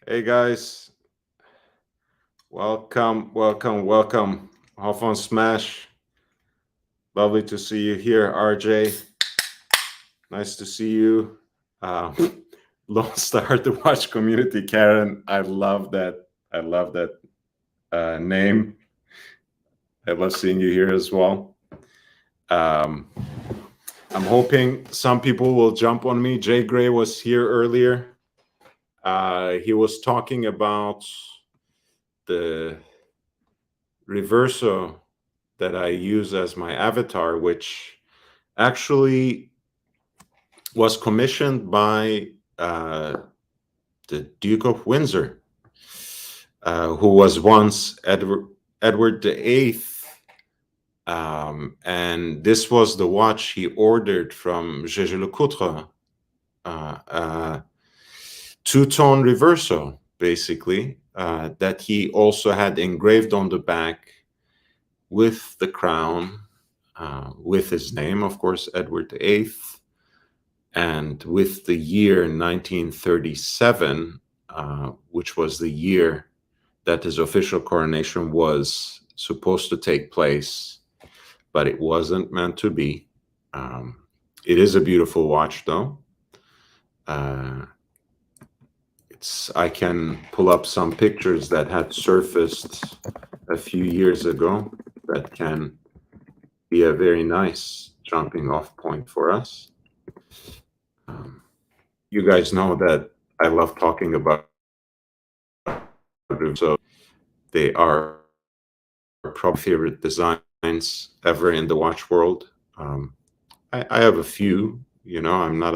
Hey guys, welcome. Off on Smash. Lovely to see you here, RJ. Nice to see you. Um, Lone Star to Watch Community, Karen. I love that. I love that name. I love seeing you here as well. Um, I'm hoping some people will jump on me. Jay Gray was here earlier. He was talking about the reverso that I use as my avatar, which actually was commissioned by the Duke of Windsor, who was once Edward VIII. And this was the watch he ordered from Jaeger-LeCoultre, two-tone reverso, basically, that he also had engraved on the back with the crown, with his name, of course, Edward VIII, and with the year 1937, which was the year that his official coronation was supposed to take place, but it wasn't meant to be. It is a beautiful watch, though. I can pull up some pictures that had surfaced a few years ago that can be a very nice jumping off point for us. You guys know that I love talking about so they are probably favorite designs ever in the watch world. I have a few. I'm not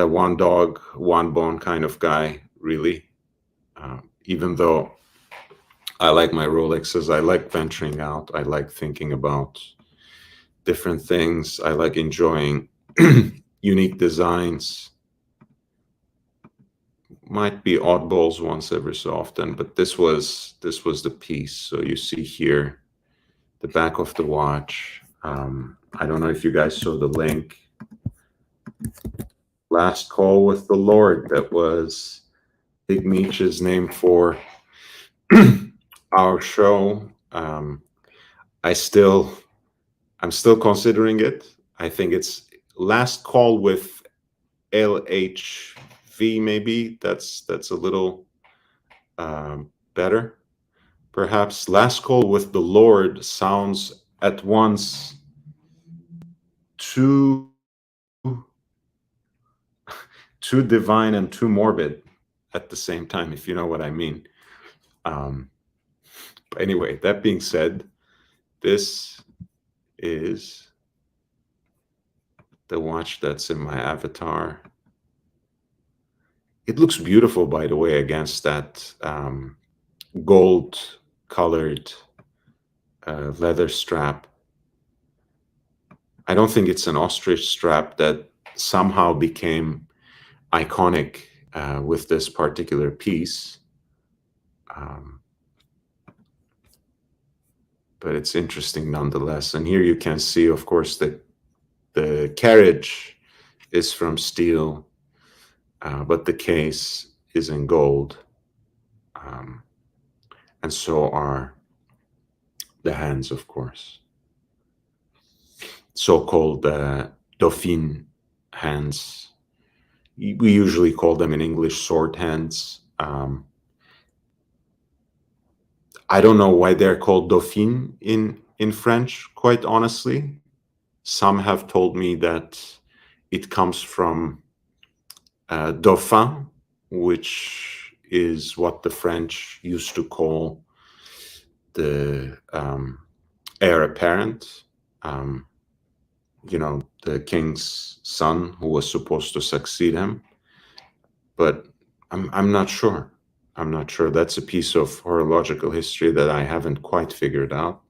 a one dog, one bone kind of guy, really. Even though I like my Rolexes, I like venturing out. I like thinking about different things. I like enjoying unique designs. Might be oddballs once every so often, but this was the piece. So you see here the back of the watch. I don't know if you guys saw the link. Last Call with the Lord. That was Big Meech's name for our show. I'm still considering it. I think it's Last Call with LHV. Maybe that's a little better. Perhaps Last Call with the Lord sounds at once too divine and too morbid at the same time, if you know what I mean. Anyway, that being said, this is the watch that's in my avatar. It looks beautiful, by the way, against that gold colored leather strap. I don't think it's an ostrich strap that somehow became iconic with this particular piece. But it's interesting nonetheless. And here you can see, of course, that the carriage is from steel, but the case is in gold. And so are the hands, of course. So-called Dauphine hands. We usually call them in English sword hands. I don't know why they're called Dauphine in French, quite honestly. Some have told me that it comes from Dauphin, which is what the French used to call the heir apparent, the king's son who was supposed to succeed him. But I'm not sure. I'm not sure. That's a piece of horological history that I haven't quite figured out.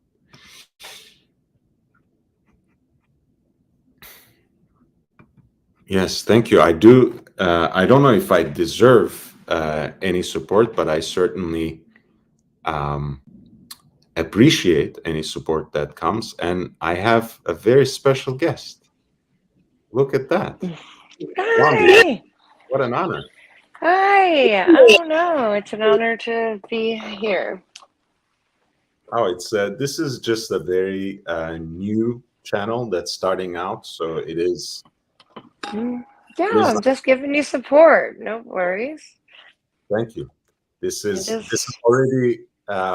Yes, thank you. I do. I don't know if I deserve any support, but I certainly appreciate any support that comes. And I have a very special guest. Look at that. Wandi, Hi. what an honor. Hi, I don't know. It's an honor to be here. Oh, it's this is just a very new channel that's starting out, so Mm, it Yeah, is. I'm just giving you support. No worries. Thank you. This I is just already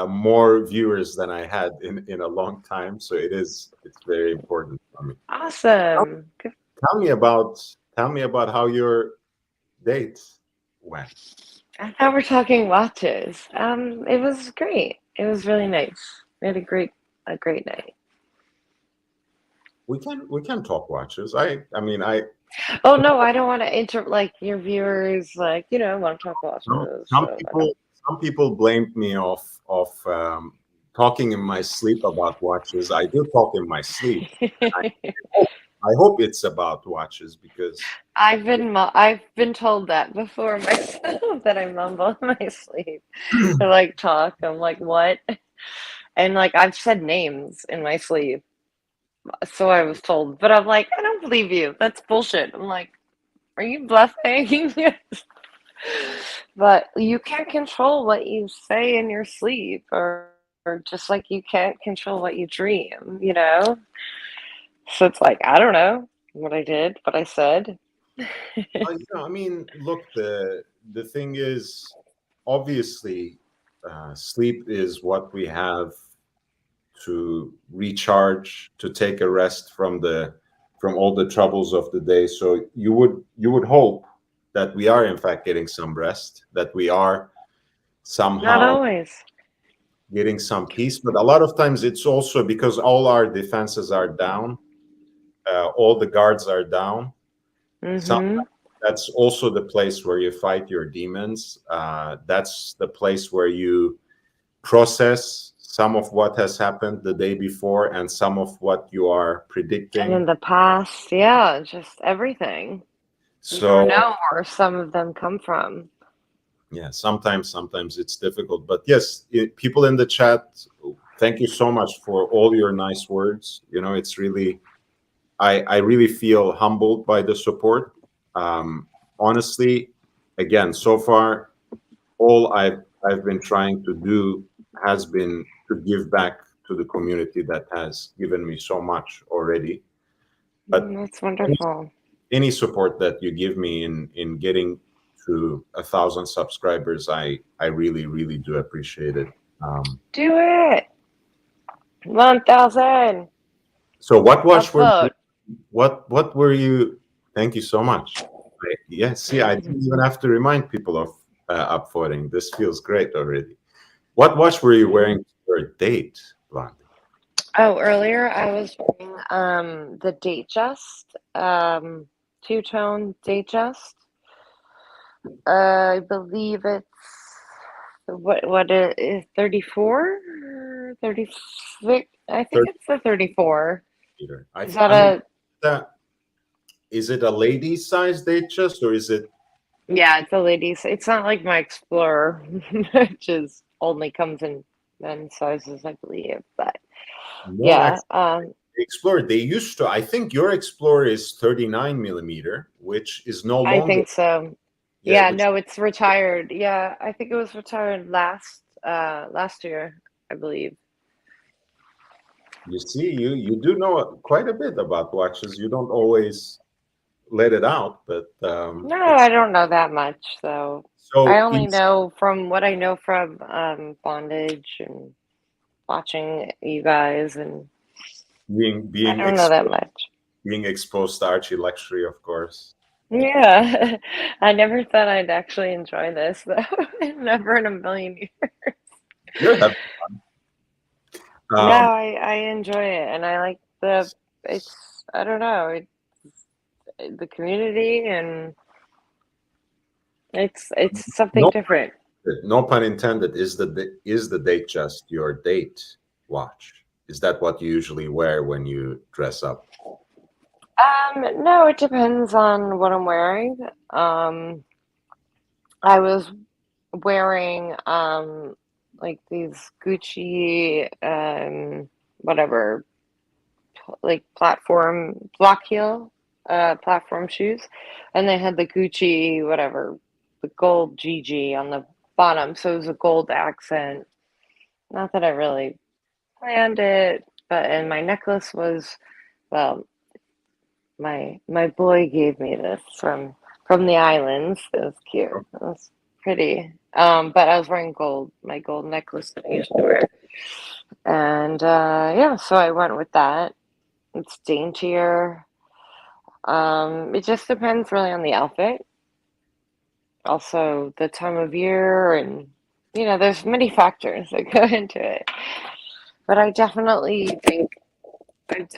more viewers than I had in a long time, so it's very important for me. Tell, awesome. tell me about how your date went. I thought we're talking watches. It was great. It was really nice. We had a great night. We can talk watches. I mean I Oh no, I don't want to like your viewers, want to talk some, watches. some So people some people blamed me of talking in my sleep about watches. I do talk in my sleep. I hope, I hope it's about watches because I've been told that before myself that I mumble in my sleep. To like talk. I'm like, what? And like I've said names in my sleep. So I was told, but I'm like, I don't believe you. That's bullshit. I'm like, are you bluffing? But you can't control what you say in your sleep, or just like you can't control what you dream. So it's like, I don't know what I did, what I said. I mean, look, the thing is, obviously, sleep is what we have to recharge, to take a rest from all the troubles of the day. So you would hope that we are in fact getting some rest, that we are Not somehow always. getting some peace. But a lot of times it's also because all our defenses are down, all the guards are down. Some Mm-hmm. that's also the place where you fight your demons. That's the place where you process some of what has happened the day before and some of what you are And in predicting. the past, yeah, just everything. You never So know where some of them come from. yeah, sometimes it's difficult, but yes, people in the chat, thank you so much for all your nice words. You know, it's really I really feel humbled by the support. Honestly, again, so far all I've been trying to do has been to give back to the community that has given me so much already. But That's wonderful. any support that you give me in getting to 1,000 subscribers, I really do appreciate it. Do it. 1,000. So what watch were Upvote. what were you? Thank you so much. Yeah, see, I didn't even have to remind people of upvoting. This feels great already. What watch were you wearing for a date, Blondie? Oh, earlier I was wearing the Datejust, two-tone Datejust. I believe it's what it is, 34? 36? I think 30 it's the 34. meter. Is that I mean, a that is it a lady size date just or is it yeah, it's a ladies. It's not like my Explorer, which is only comes in men's sizes, I believe. But no yeah, actually Explorer? They used to, I think your Explorer is 39 millimeter, which is no I longer, think so. yeah, Yeah, which no, it's retired. Yeah, I think it was retired last year, I believe. you see, you do know quite a bit about watches. You don't always let it out, but No, I it's don't know that much, though. I so only know from what I know from bondage and watching you guys, and being I being don't know that exposed much. being exposed to Archie luxury, of course. Yeah, I never thought I'd actually enjoy this, though. Never in a million years. You're having No, um, I enjoy it, and I like it's, I don't know, the community, and it's something no different. no pun intended. Is the date just your date watch? Is that what you usually wear when you dress up? No, it depends on what I'm wearing. I was wearing like these Gucci whatever, like platform block heel platform shoes, and they had the Gucci whatever, the gold GG on the bottom, so it was a gold accent. Not that I really planned it, and my necklace was, well, my boy gave me this from the islands. It was cute. It was pretty. But I was wearing gold, my gold necklace that I usually wear. And yeah, so I went with that. It's daintier. It just depends really on the outfit. Also the time of year, and there's many factors that go into it. But I definitely think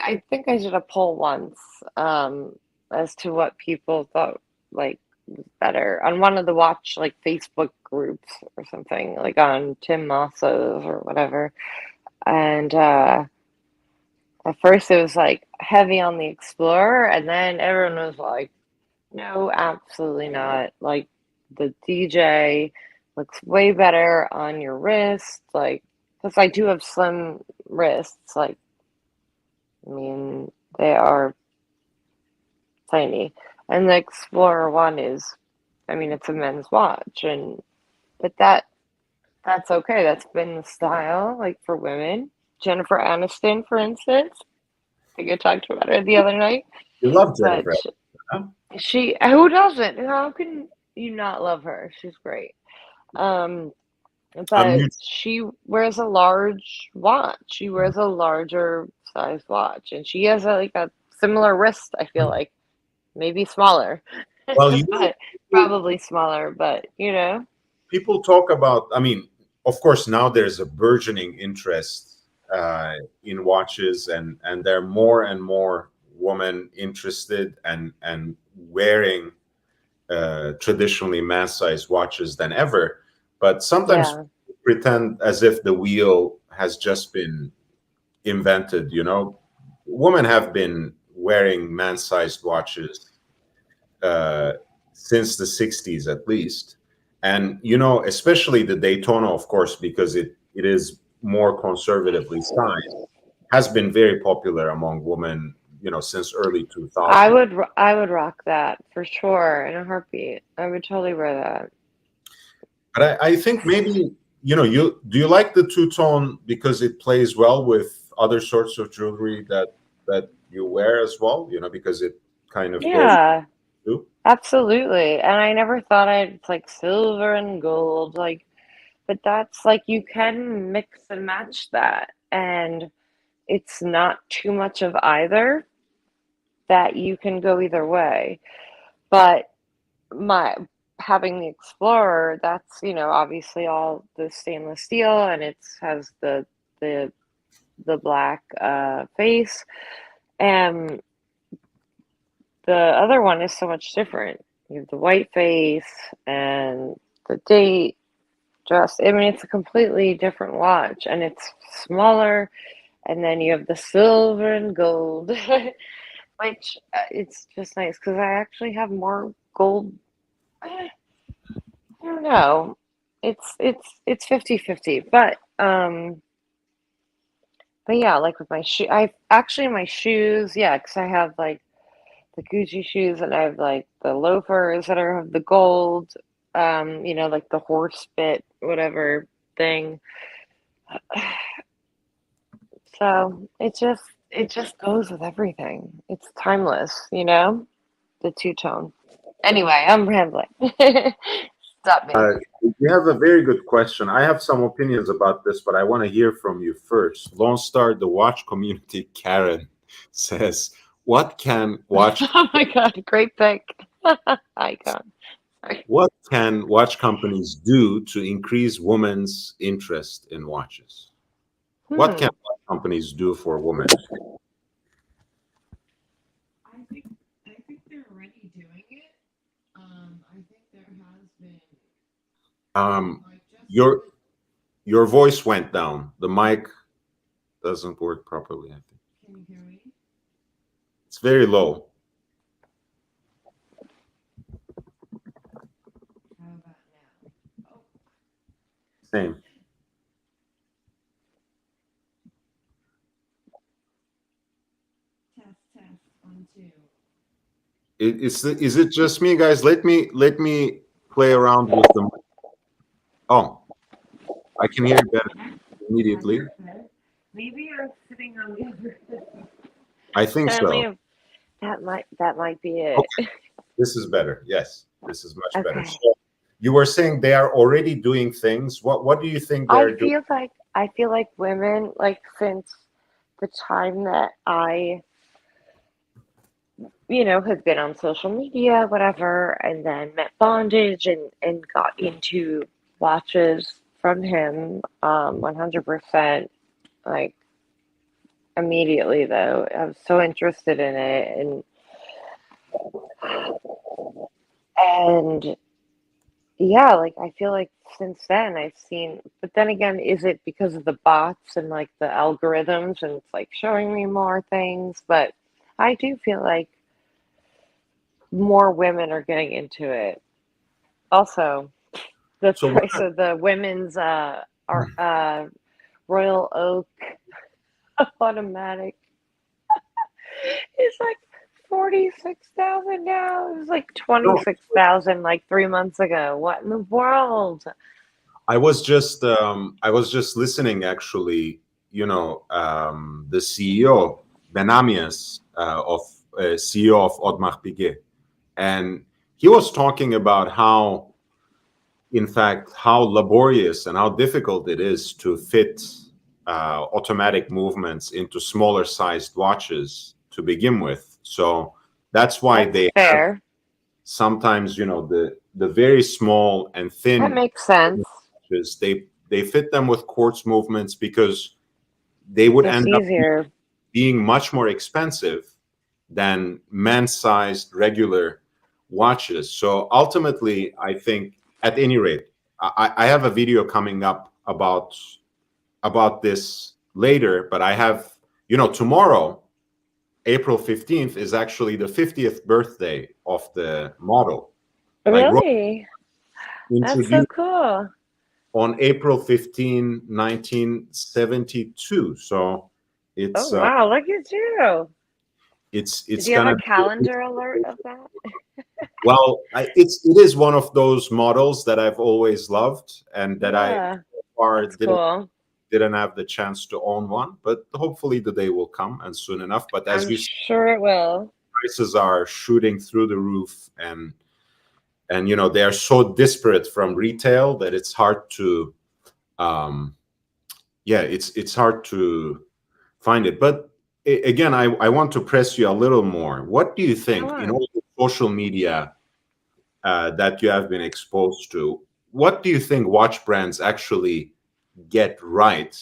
I think I did a poll once, as to what people thought like was better on one of the watch like Facebook groups or something, like on Tim Moss's or whatever. And at first it was like heavy on the Explorer, and then everyone was like, no, absolutely not. Like the DJ looks way better on your wrist, like because I do have slim wrists, like I mean, they are tiny. And the Explorer one is, I mean, it's a men's watch, and but that's okay. That's been the style, like for women. Jennifer Aniston, for instance, I think I talked about her the other night. You love But Jennifer, huh? she, who doesn't? How can you not love her? She's great. Um, but You, she wears a large watch. She wears a larger size watch, and she has like a similar wrist. I feel like maybe smaller, well, but probably smaller. But people talk about, I mean, of course, now there's a burgeoning interest in watches, and there are more and more women interested and wearing traditionally man-sized watches than ever. But sometimes yeah, pretend as if the wheel has just been invented. Women have been wearing man-sized watches uh, since the 60s at least. And especially the Daytona, of course, because it is more conservatively sized, has been very popular among women, since early 2000. I would rock that for sure in a heartbeat. I would totally wear that. But I think maybe, you do you like the two-tone because it plays well with other sorts of jewelry that you wear as well, because it kind of goes Yeah, too. absolutely. And I never thought it's like silver and gold, like, but that's like you can mix and match that, and it's not too much of either, that you can go either way. But my having the Explorer, that's obviously all the stainless steel, and it has the the black face, and the other one is so much different. You have the white face and the date just, I mean, it's a completely different watch, and it's smaller, and then you have the silver and gold, which it's just nice because I actually have more gold. I don't know. It's 50-50, but yeah, like with my shoe, I actually my shoes, yeah, because I have like the Gucci shoes, and I have like the loafers that are of the gold, like the horse bit, whatever thing. So it just goes with everything. It's timeless. The two tone. Anyway, I'm rambling. Stop me. You have a very good question. I have some opinions about this, but I want to hear from you first. Lone Star, the watch community, Karen says, "What can watch Oh my god, great pick. Icon. Sorry. what can watch companies do to increase women's interest in watches? What can Hmm. watch companies do for women?" I think they're already doing it. I think there has been like just Your voice went down. The mic doesn't work properly. I think can you hear me? it's very low. How about now? Oh, Same. test 1 2. Is it just me, guys? Let me play around with them. Oh, I can hear you better immediately. Maybe I'm sitting on the other side. I think so. That might be it. Okay, this is better. Yes, this is much better. Okay. So you were saying they are already doing things. What do you think they're doing? I feel like women, like since the time that I, had been on social media, whatever, and then met Bondage and got into watches from him, 100%, like immediately though. I was so interested in it and yeah, like I feel like since then I've seen, but then again, is it because of the bots and like the algorithms and it's like showing me more things? But I do feel like more women are getting into it. Also, the So price of the women's Royal Oak automatic is like 46,000 now. It was like no, 26,000 like 3 months ago. What in the world? I was just listening actually. The CEO Benamias of CEO of Audemars Piguet, and he was talking about how, in fact, how laborious and how difficult it is to fit automatic movements into smaller sized watches to begin with. So that's why That's they have fair. sometimes, the very small and That thin makes sense. watches, they fit them with quartz movements because they would It's end up easier. being much more expensive than man-sized regular watches. So ultimately, I think, at any rate, I have a video coming up about this later, but I have, tomorrow, April 15th, is actually the 50th birthday of the model. Like Really? That's so introduced cool. on April 15, 1972. So Oh it's wow, look at you. Did it's you have a gonna calendar alert of that? well, it is one of those models that I've always loved and that I Yeah, so far that's cool. didn't have the chance to own one, but hopefully the day will come and soon enough. But as I'm you see, sure it will. prices are shooting through the roof, and they are so disparate from retail that it's hard to um yeah, it's hard to find it. But again, I want to press you a little more. What do you Go think, in on. all the social media that you have been exposed to, what do you think watch brands actually get right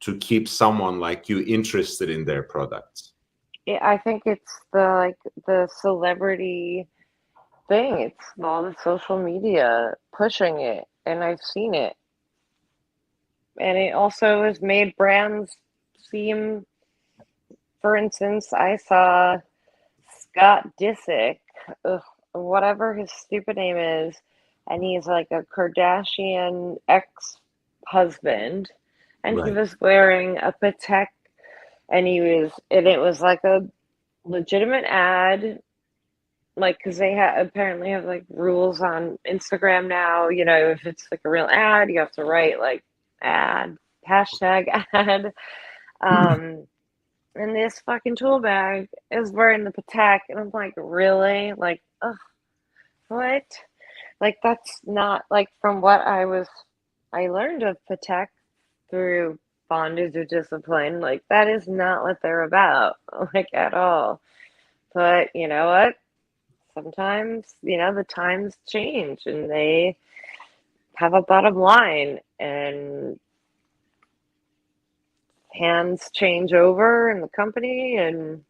to keep someone like you interested in their products? I think it's the celebrity thing. It's all the social media pushing it, and I've seen it. And it also has made brands seem, for instance, I saw Scott Disick, ugh, whatever his stupid name is, and he's like a Kardashian ex-husband, and he Right. was wearing a Patek, and it was like a legitimate ad, like because they apparently have like rules on Instagram now. If it's like a real ad, you have to write like ad hashtag ad. Um, and this fucking tool bag is wearing the Patek, and I'm like, really? Like, ugh, what? Like, that's not like from what I learned of Patek through bondage or discipline. Like, that is not what they're about, like at all. But you know what? Sometimes, the times change and they have a bottom line, and hands change over in the company, and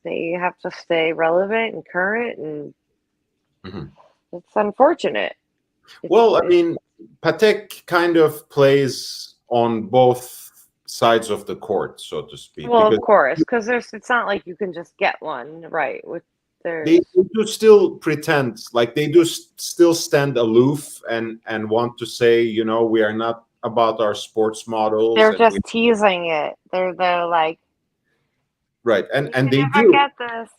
they have to stay relevant and current, and Mhm. it's unfortunate. Well, I It's mean, Patek kind of plays on both sides of the court, so to speak, well, because of course, because it's not like you can just get one, right? With they there's do still pretend, like they do still stand aloof and want to say, we are not about our sports models, they're and we just teasing it. They're like, right, you and can they never do. get this.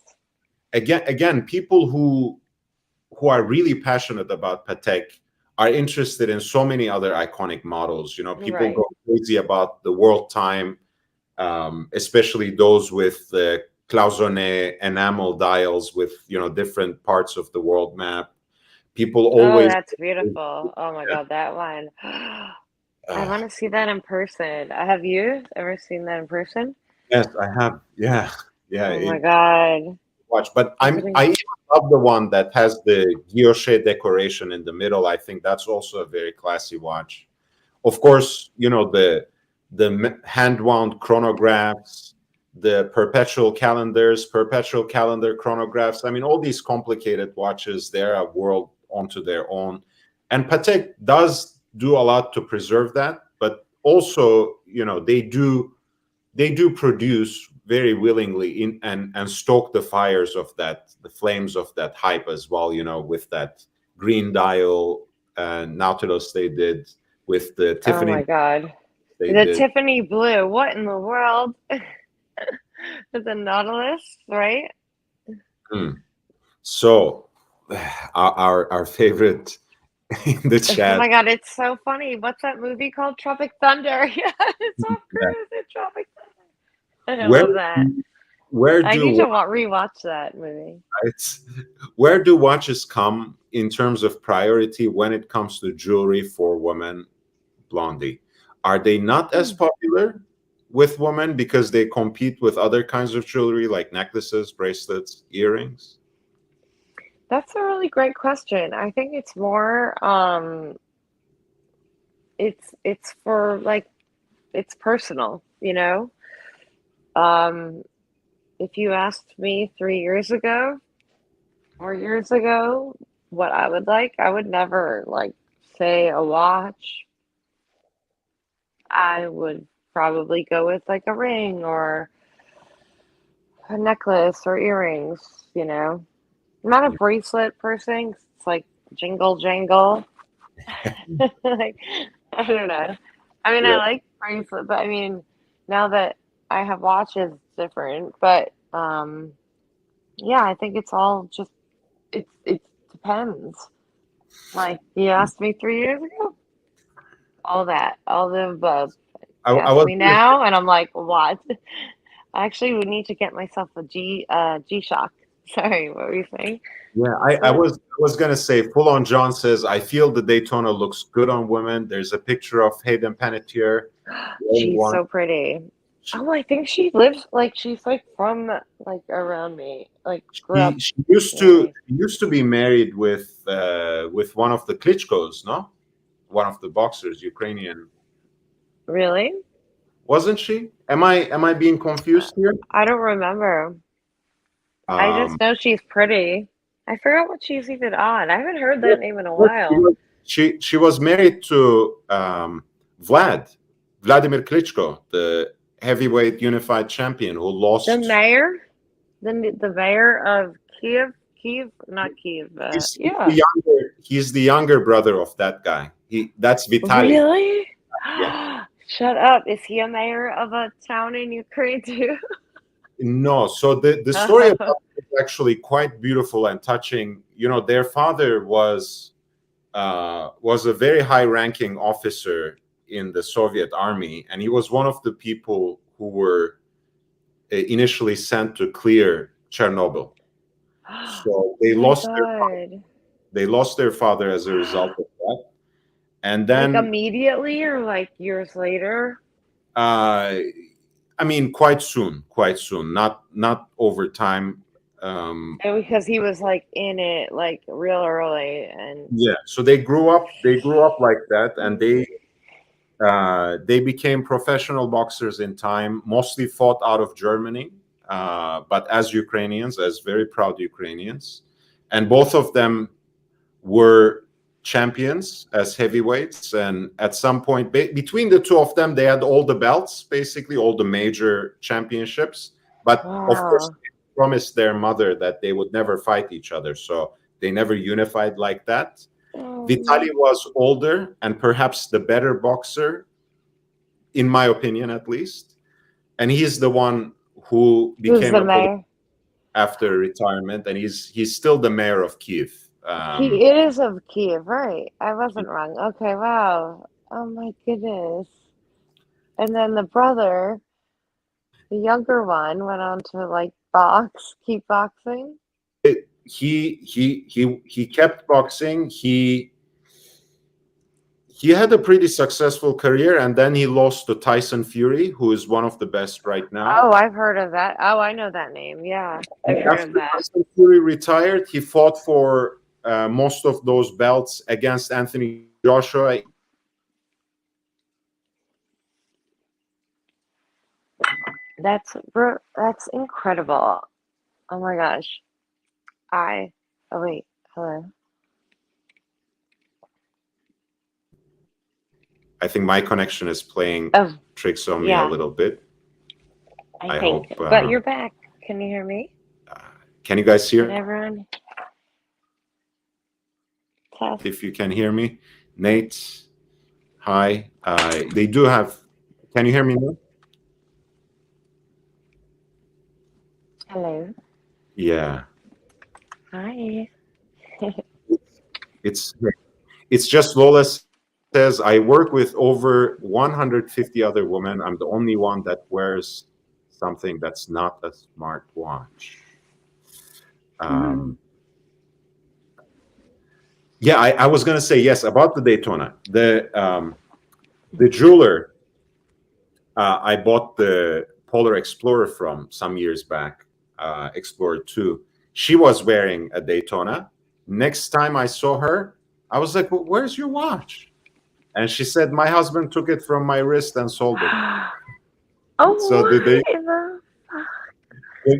Again, people who are really passionate about Patek are interested in so many other iconic models. You know, people Right. go crazy about the World Time, especially those with the cloisonné enamel dials with, you know, different parts of the world map. People Oh, always, that's beautiful. Oh my God, that one. I uh, want to see that in person. Have you ever seen that in person? yes, I have. Yeah, yeah. Oh my God. Watch, but Is it I in- even love the one that has the guilloche decoration in the middle. I think that's also a very classy watch. Of course, you know, the hand wound chronographs, the perpetual calendar chronographs. I mean, all these complicated watches, they're a world onto their own. And Patek does do a lot to preserve that, but also, you know, they do produce very willingly in and stoke the fires of that, the flames of that hype as well, you know, with that green dial Nautilus they did, with the Oh Tiffany my God. they The did. Tiffany blue. What in the world? The Nautilus, right? Hmm. So our favorite in the Oh chat. my God, it's so funny. What's that movie called? Tropic Thunder. Yeah, it's Tom Cruise in Tropic Thunder. I where love that. where I do need to rewatch that movie. watches, where do watches come in terms of priority when it comes to jewelry for women, Blondie? Are they not as Hmm. popular with women because they compete with other kinds of jewelry like necklaces, bracelets, earrings? That's a really great question. I think it's more it's for like it's personal, you know? Um if you asked me 3 years ago, 4 years ago, what I would like, I would never like say a watch. I would probably go with like a ring or a necklace or earrings, you know. I'm not a bracelet person. 'Cause it's like jingle jangle. Like I don't know. I mean, I Yeah, like bracelet, but I mean, now that I have watches, it's different. But yeah, I think it's all just it depends. Like you asked me 3 years ago, all that, all the above. You I ask was me gonna now, and I'm like, what? I actually would need to get myself a G-Shock. Sorry, what were you saying? Yeah, But I was gonna say, full on John says, I feel the Daytona looks good on women. There's a picture of Hayden Panettiere, the only she's one. so pretty. She, Oh, I think she lives like she's like from like around me. Like grew up she near me. used to be married with one of the Klitschko's, no? One of the boxers, Ukrainian, Really? wasn't she? Am I being Uh, confused here? I don't remember. I Um, just know she's pretty. I forgot what she's even on. I haven't heard that name in a Yes, while. she was married to Vladimir Klitschko, the heavyweight unified champion who The lost. mayor, the mayor of Kiev, not Kiev. Yeah. He's the younger brother of that guy. That's Vitali. Really? Yeah. Shut up. Is he a mayor of a town in Ukraine too? No, so the story about it is actually quite beautiful and touching. You know, their father was a very high-ranking officer in the Soviet army, and he was one of the people who were initially sent to clear Chernobyl. So Oh my God. they lost their father as a result of that. And Like then, immediately or like years later? uh, I mean, quite soon, not over time. And because he was like in it like real early and Yeah, so they grew up like that, and they became professional boxers in time, mostly fought out of Germany, but as Ukrainians, as very proud Ukrainians. And both of them were champions as heavyweights. And at some point, between the two of them, they had all the belts, basically, all the major championships. But of course, wow. they promised their mother that they would never fight each other. So they never unified like that. Vitali was older and perhaps the better boxer, in my opinion, at least. And he's the one who Who's became the a politician mayor? after retirement, and he's still the mayor of Kiev. Um, It is of Kiev, right? I wasn't wrong. Okay, wow. Oh my goodness. And then the brother, the younger one, went on to like keep boxing. he kept boxing. He had a pretty successful career, and then he lost to Tyson Fury, who is one of the best right now. Oh, I've heard of that. Oh, I know that name. Yeah, I've heard of After that. Tyson Fury retired, he fought for most of those belts against Anthony Joshua. That's incredible. Oh my gosh. Oh wait, hello. I think my connection is playing Oh, tricks on me a yeah, little bit. I I think. hope. But you're back. Can you hear me? Can you guys Can hear? everyone test? If you can hear me, Nate, hi. They do have. Can you hear me now? Hello. Yeah. Hi. It's it's just Lola says I work with over 150 other women. I'm the only one that wears something that's not a smart watch. Yeah, I was gonna say yes about the Daytona. The jeweler I bought the Polar Explorer from some years back, Explorer 2. She was wearing a Daytona. Next time I saw her, I was like, well, "Where's your watch?" And she said, "My husband took it from my wrist and sold it." Oh, So what in the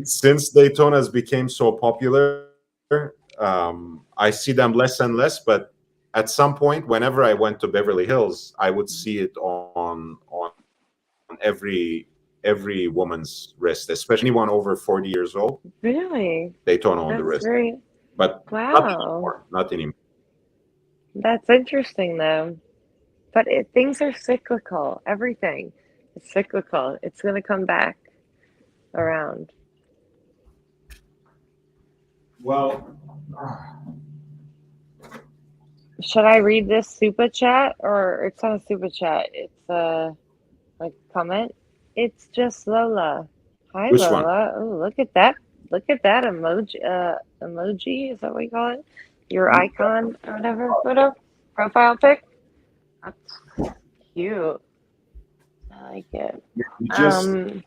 since Daytonas became so popular, I see them less and less. But at some point, whenever I went to Beverly Hills, I would see it on every woman's wrist, especially anyone over 40 years old. really? Daytona on the That's wrist, very but not wow. anymore. Not anymore. That's interesting though. But things are cyclical. Everything is cyclical. It's gonna come back around. Well, Should I read this super chat or it's not a super chat? It's a like comment. It's just Lola. Hi which one? Lola. Oh, look at that. Look at that emoji. Emoji is that what you call it? Your icon or whatever photo profile pic. That's cute. I like it. We just Um,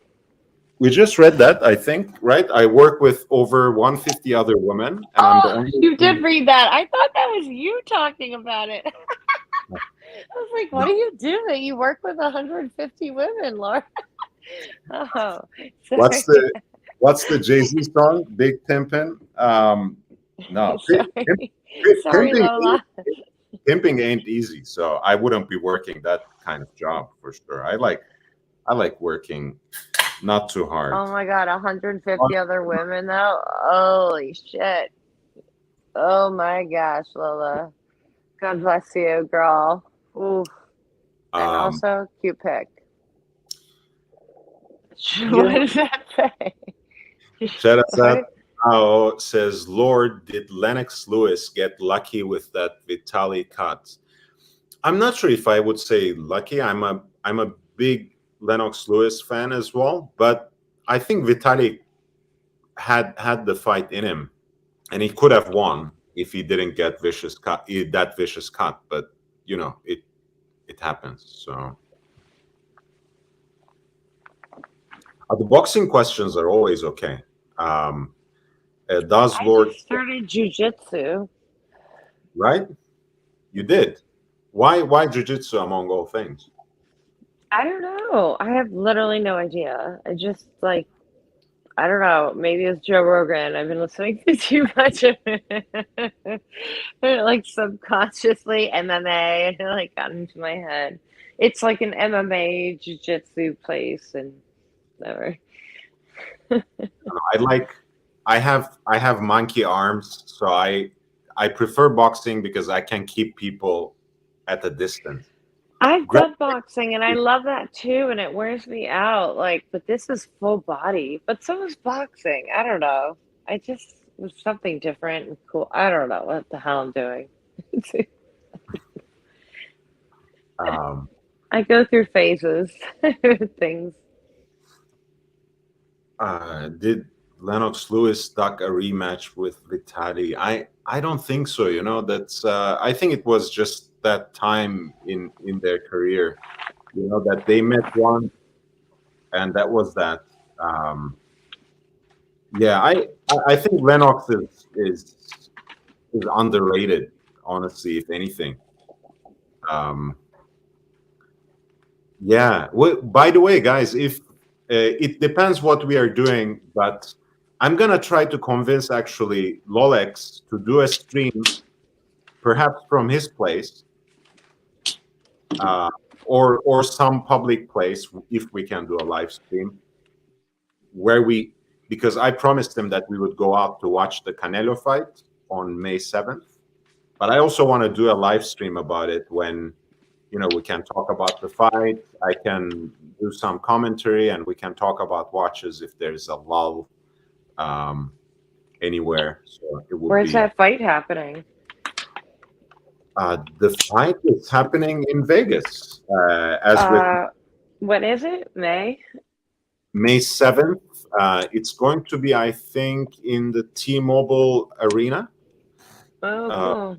we just read that. I think right. I work with over 150 other women, and I'm the oh, only you did one. read that. I thought that was you talking about it. I was like, what No. are you doing? You work with 150 women, Laura. Oh, What's sorry. the Jay-Z song? Big Pimpin'. No, Sorry. Sorry, pimping Lola. pimping ain't easy. So I wouldn't be working that kind of job for sure. I like working not too hard. Oh my God, 150 other women though? Holy shit. Oh my gosh, Lola. God bless you, girl. Oof. And Um, also, cute pic. yeah. What does that say? Shout out What? Ao says, Lord, did Lennox Lewis get lucky with that Vitali cut? I'm not sure if I would say lucky. I'm a big Lennox Lewis fan as well, but I think Vitali had the fight in him, and he could have won if he didn't get that vicious cut. But it happens. So the boxing questions are always okay. Um, does I Lord just started jujitsu. right? You did. Why jujitsu among all things? I don't know. I have literally no idea. I just like I don't know. Maybe it's Joe Rogan. I've been listening to too much of it, like subconsciously MMA, and it like got into my head. It's like an MMA jiu-jitsu place and whatever. I like. I have monkey arms, so I prefer boxing because I can keep people at a distance. I've Grab- done boxing and I love that too, and it wears me out. Like, but this is full body. But so is boxing. I don't know. I just was something different and cool. I don't know what the hell I'm doing. Um, I go through phases, things. did Lennox Lewis duck a rematch with Vitali? I don't think so. You know, that's I think it was just that time in their career. You know, that they met once, and that was that. Um, yeah, I think Lennox is underrated, honestly, if anything. Um, yeah. Well, by the way, guys, if it depends what we are doing, but I'm gonna try to convince actually Lolex to do a stream, perhaps from his place, uh, or some public place if we can do a live stream where we, because I promised him that we would go out to watch the Canelo fight on May 7th, but I also want to do a live stream about it when, you know, we can talk about the fight. I can do some commentary and we can talk about watches if there's a lull anywhere. So it would Where's be that fight happening? the fight is happening in Vegas, as with When is it? May? May 7th. It's going to be, I think, in the T-Mobile Arena. Oh, Uh, cool.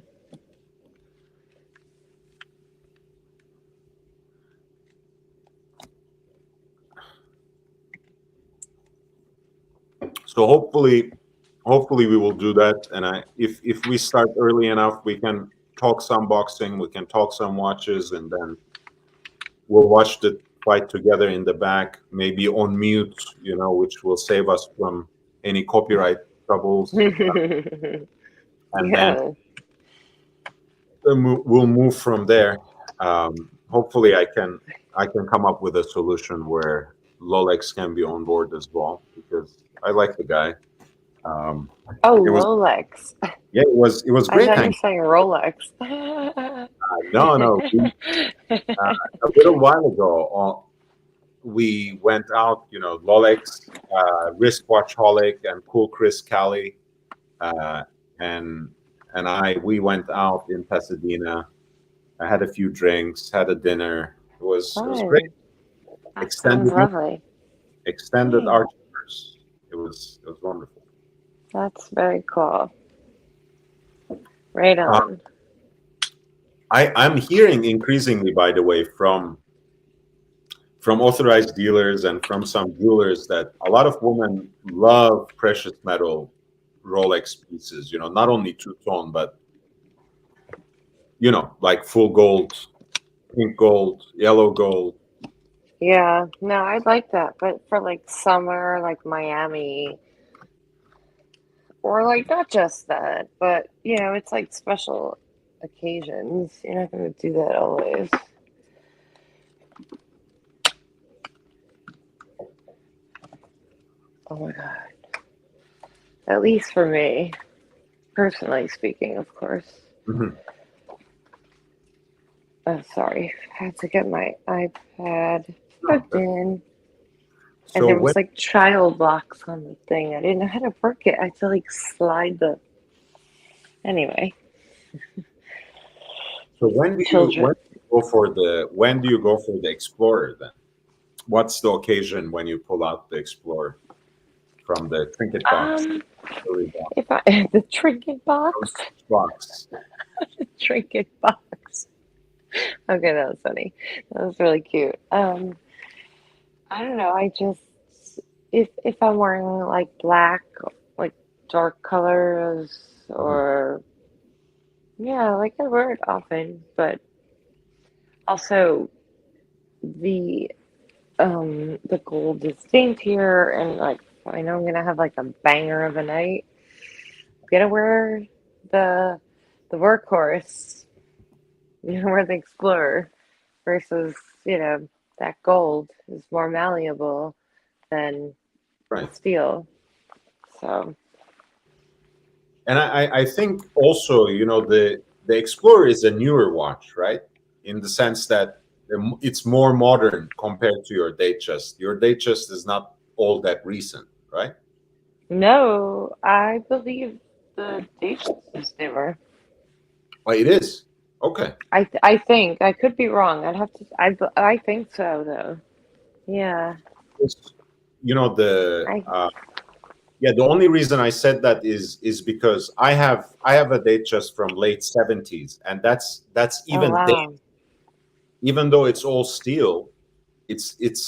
so hopefully we will do that. And if we start early enough, we can talk some boxing, we can talk some watches, and then we'll watch the fight together in the back, maybe on mute, you know, which will save us from any copyright troubles. And then Yeah. we'll move from there. Hopefully, I can come up with a solution where Lolex can be on board as well, because I like the guy. Um, Oh, it was Rolex. yeah, it was I great thought you were hanging. saying Rolex. No, a little while ago, we went out. You know, Lolex, Wristwatchholic, and Cool Chris Cali, uh, and we went out in Pasadena. I had a few drinks, had a dinner. It was great. Fun. That sounds Extended lovely. extended Yeah, archers. It was wonderful. that's very cool. Right Uh, on. I'm hearing increasingly, by the way, from authorized dealers and from some jewelers that a lot of women love precious metal Rolex pieces. You know, not only two tone, but you know, like full gold, pink gold, yellow gold. Yeah, no, I like that. But for like summer, like Miami, or like not just that, but it's like special occasions. You're not going to do that always. Oh my God. At least for me, personally speaking, of course. Mhm. Oh, sorry. I had to get my iPad Oh, plugged in. And so there when was like child locks on the thing. I didn't know how to work it. I had to like slide the. Anyway, so children. when do you go for the Explorer then? What's the occasion when you pull out the Explorer from the trinket box? Um, Jewelry box, if I the trinket box, box. trinket box. Okay, that was funny. That was really cute. I don't know. I just if I'm wearing like black, like dark colors, Mhm. or yeah, like I wear it often, but also the the gold is daintier, and like I know I'm gonna have like a banger of a night. I'm gonna wear the the workhorse, wear the Explorer versus that gold is more malleable than the Right. steel. So And I think also, you know, the Explorer is a newer watch, right? In the sense that it's more modern compared to your Datejust. Your Datejust is not all that recent, right? No, I believe the dates is newer. Oh, it is. Okay. I think I could be wrong. I'd have to. I think so though. Yeah. It's- You know the I. yeah. The only reason I said that is because I have a date just from late 70s, and that's Oh even date, wow. even though it's all steel. It's it,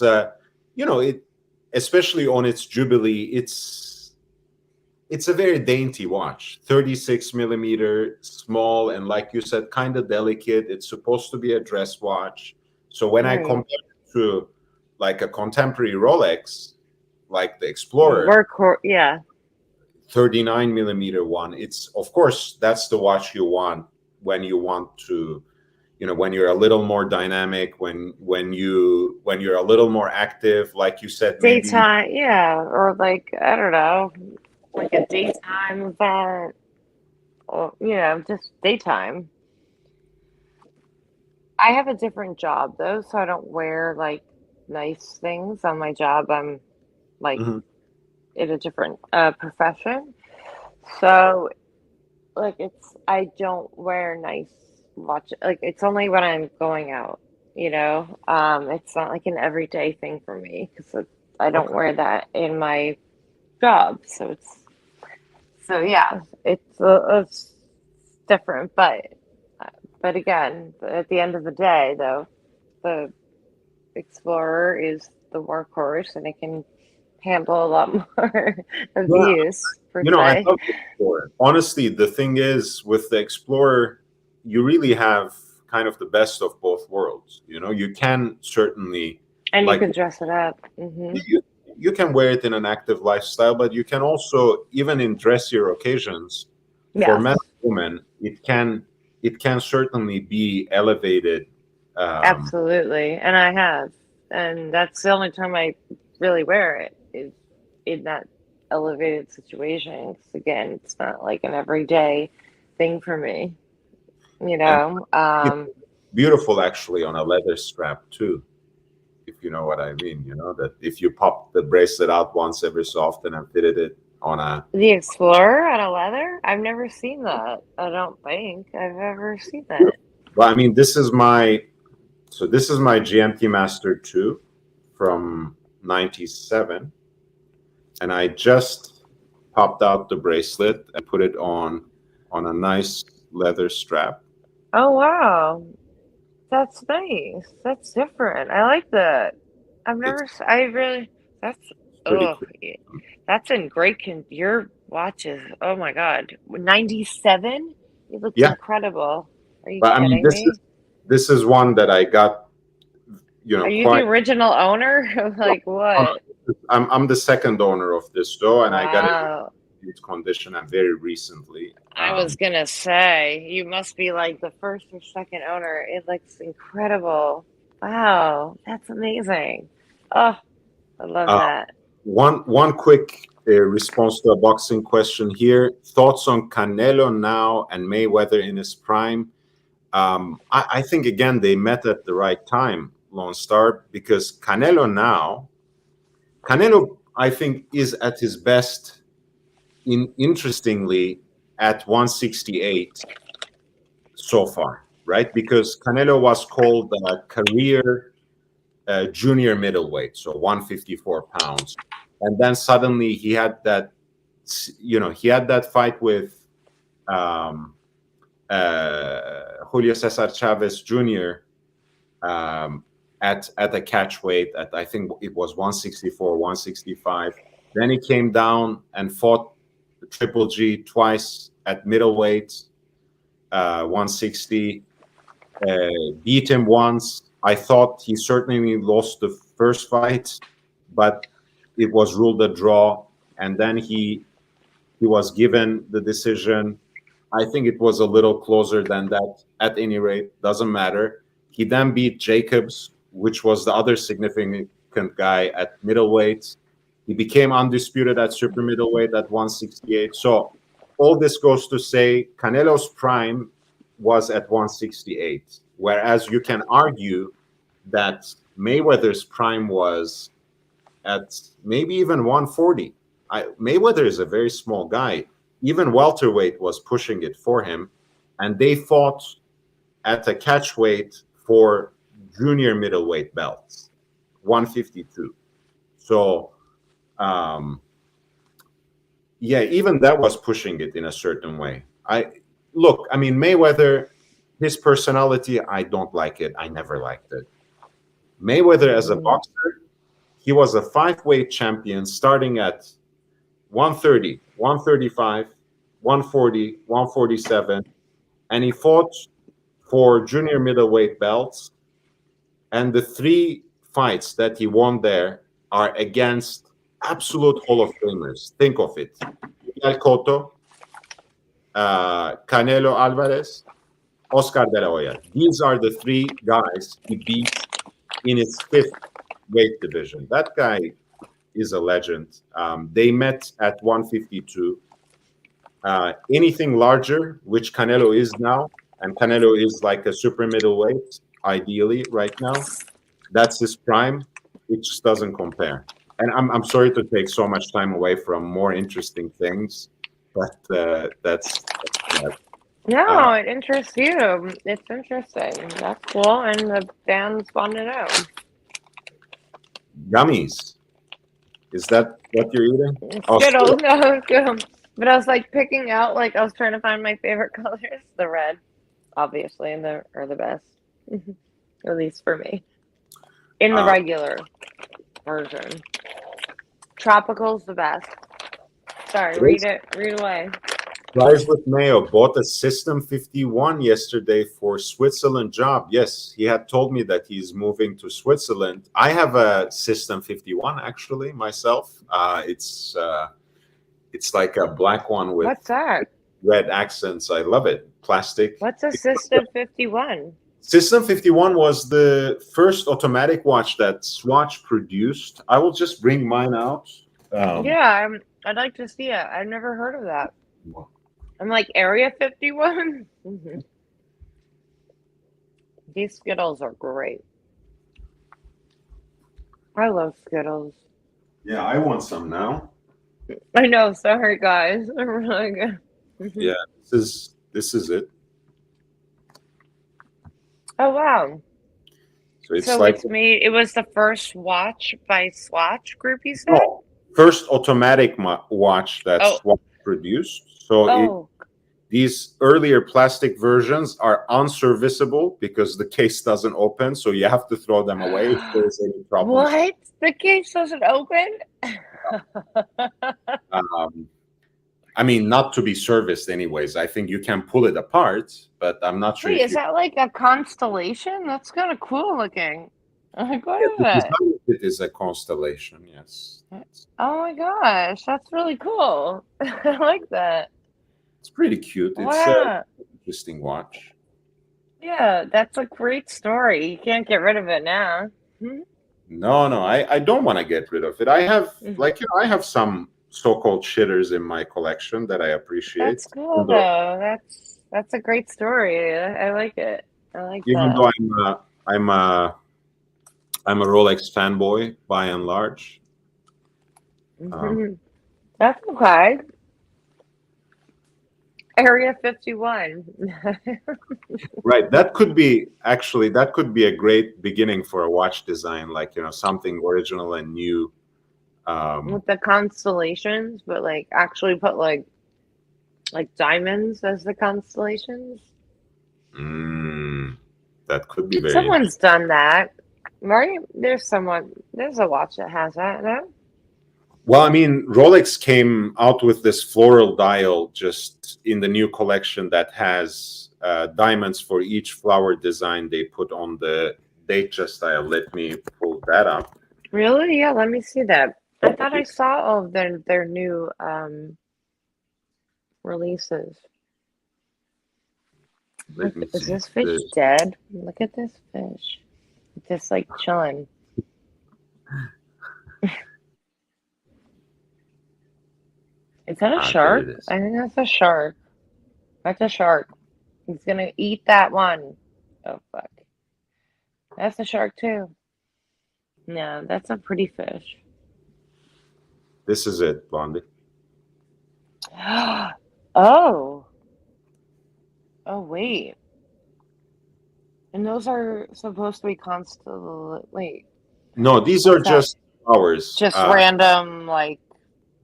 especially on its jubilee. It's a very dainty watch, 36 millimeter, small, and like you said, kind of delicate. It's supposed to be a dress watch. So when I Right. compare it to like a contemporary Rolex, like the Or Explorer, workhorse. Yeah. 39 millimeter one, it's of course that's the watch you want when you want to, when you're a little more dynamic, when you're a little more active, like you said, maybe. Daytime. Yeah. Or like I don't know, like a daytime event, or just daytime. I have a different job though, so I don't wear like nice things on my job. I'm like Mhm. in a different profession. So like I don't wear nice watch, like it's only when I'm going out, it's not like an everyday thing for me because I don't Okay. wear that in my job. So yeah, it's different, but again, at the end of the day though, the Explorer is the workhorse and it can handle a lot more Yeah, abuse per I se. love the Explorer. Honestly, the thing is with the Explorer, you really have kind of the best of both worlds. You can certainly, And you like, can dress it up. you can wear it in an active lifestyle, but you can also, even in dressier occasions, for Yes, men and women, it can certainly be elevated. Um, absolutely. And I have. And that's the only time I really wear it is in that elevated situation. 'Cause again, it's not like an everyday thing for me, you and know. it's beautiful actually on a leather strap too, if you know what I mean. That if you pop the bracelet out once every so often and fitted it on a. The Explorer on a leather? I've never seen that. I don't think I've ever seen that. Well, I mean, this is my GMT Master 2 from 97, and I just popped out the bracelet and put it on a nice leather strap. Oh wow. That's nice. That's different. I like that. It's I really, that's, pretty oh, cool. that's in great your watch is, oh my God, 97? It looks Yeah, incredible. Are you but I mean, kidding me? this is one that I got, Are you the quite. original owner? Like what? I'm the second owner of this door, and I got it Wow. in its condition and very recently. I was gonna say, you must be like the first or second owner. It looks incredible. Wow, that's amazing. Oh, I love Uh, that. one quick response to a boxing question here. Thoughts on Canelo now and Mayweather in his prime? I think again they met at the right time, Lone Star, because Canelo, I think, is at his best. Interestingly, at 168 so far, right? Because Canelo was called a career junior middleweight, so 154 pounds, and then suddenly he had that fight with um, Julio Cesar Chavez Jr. At a catch weight at, I think it was 164, 165. Then he came down and fought Triple G twice at middleweight, 160. Beat him once. I thought he certainly lost the first fight, but it was ruled a draw, and then he was given the decision. I think it was a little closer than that. At any rate, doesn't matter. He then beat Jacobs, which was the other significant guy at middleweight. He became undisputed at super middleweight at 168. So all this goes to say Canelo's prime was at 168, whereas you can argue that Mayweather's prime was at maybe even 140. Mayweather is a very small guy. Even welterweight was pushing it for him, and they fought at a catch weight for junior middleweight belts, 152. So, yeah, even that was pushing it in a certain way. I mean, Mayweather, his personality, I don't like it. I never liked it. Mayweather as a boxer, he was a five-weight champion starting at 130, 135, 140, 147, and he fought for junior middleweight belts. And the three fights that he won there are against absolute Hall of Famers. Think of it. Miguel Cotto, Canelo Alvarez, Oscar De La Hoya. These are the three guys he beat in his fifth weight division. That guy is a legend. They met at 152. Anything larger, which Canelo is now, and Canelo is like a super middleweight, ideally right now. That's his prime. It just doesn't compare. And I'm sorry to take so much time away from more interesting things, but that's No, it interests you. It's interesting. That's cool, and the fans want to know. gummies. Is that what you're eating? Oh, Skittles, no, Skittles. But I was like picking out, like I was trying to find my favorite colors. The red, obviously, and the are the best, at least for me. In the regular version, tropical's the best. Sorry, read it. Read away. Fries with Mayo bought a System 51 yesterday for Switzerland job. Yes, he had told me that he's moving to Switzerland. I have a System 51 actually myself. It's like a black one with What's that? red accents. I love it. Plastic. What's a System 51? System 51 was the first automatic watch that Swatch produced. I will just bring mine out. Yeah, I'd like to see it. I've never heard of that. I'm like Area 51. These Skittles are great. I love Skittles. Yeah, I want some now. I know. Sorry, guys. They're really good. Yeah, this is it. Oh wow! So like it's made. It was the first watch by Swatch Group. You said no, first automatic watch that Swatch produced. So these earlier plastic versions are unserviceable because the case doesn't open, so you have to throw them away if there's any problems. What? The case doesn't open? I mean, not to be serviced anyways. I think you can pull it apart, but I'm not sure. Wait, is that like a constellation? That's kind of cool looking. Like, what is that? It is a constellation, yes. Oh my gosh, that's really cool. I like that. It's pretty cute. It's wow. an interesting watch. Yeah, that's a great story. You can't get rid of it now. No, I don't want to get rid of it. I have I have some so-called shitters in my collection that I appreciate. That's cool though. That's a great story. I like it. I like even that. Though I'm a Rolex fanboy by and large. That's okay. Area 51. Right. That could be a great beginning for a watch design, like something original and new. With the constellations, but like actually put like diamonds as the constellations. That could be very. Someone's done that, right? There's a watch that has that. No? Well, I mean, Rolex came out with this floral dial just in the new collection that has diamonds for each flower design they put on the Datejust dial. Let me pull that up. Really? Yeah, let me see that. I thought I saw all of their new releases. Is this fish dead? Look at this fish. It's just like chilling. Is that a shark? I think that's a shark. That's a shark. He's gonna eat that one. Oh fuck. That's a shark too. No, that's a pretty fish. This is it, Blondie. Oh. Oh, wait. And those are supposed to be wait. No, these are What's that? just flowers. Just random, like,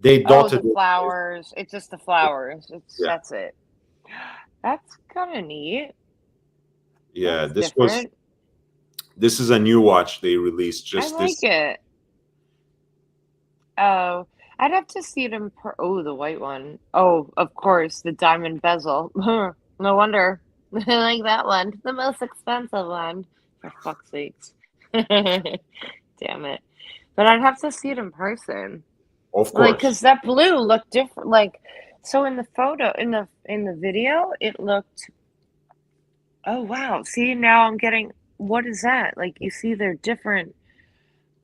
They oh, dotted the it. flowers. It's just the flowers. Yeah. That's it. That's kind of neat. Yeah, That's different. this is a new watch they released I just like this. it. Oh, I'd have to see it in oh, the white one. Oh, of course, the diamond bezel. No wonder. I like that one. The most expensive one. For fuck's sakes. Damn it. But I'd have to see it in person. Of Like, course. because that blue looked different. Like, so in the photo, in the video, it looked. Oh wow! See, now I'm getting. What is that? Like, you see, they're different.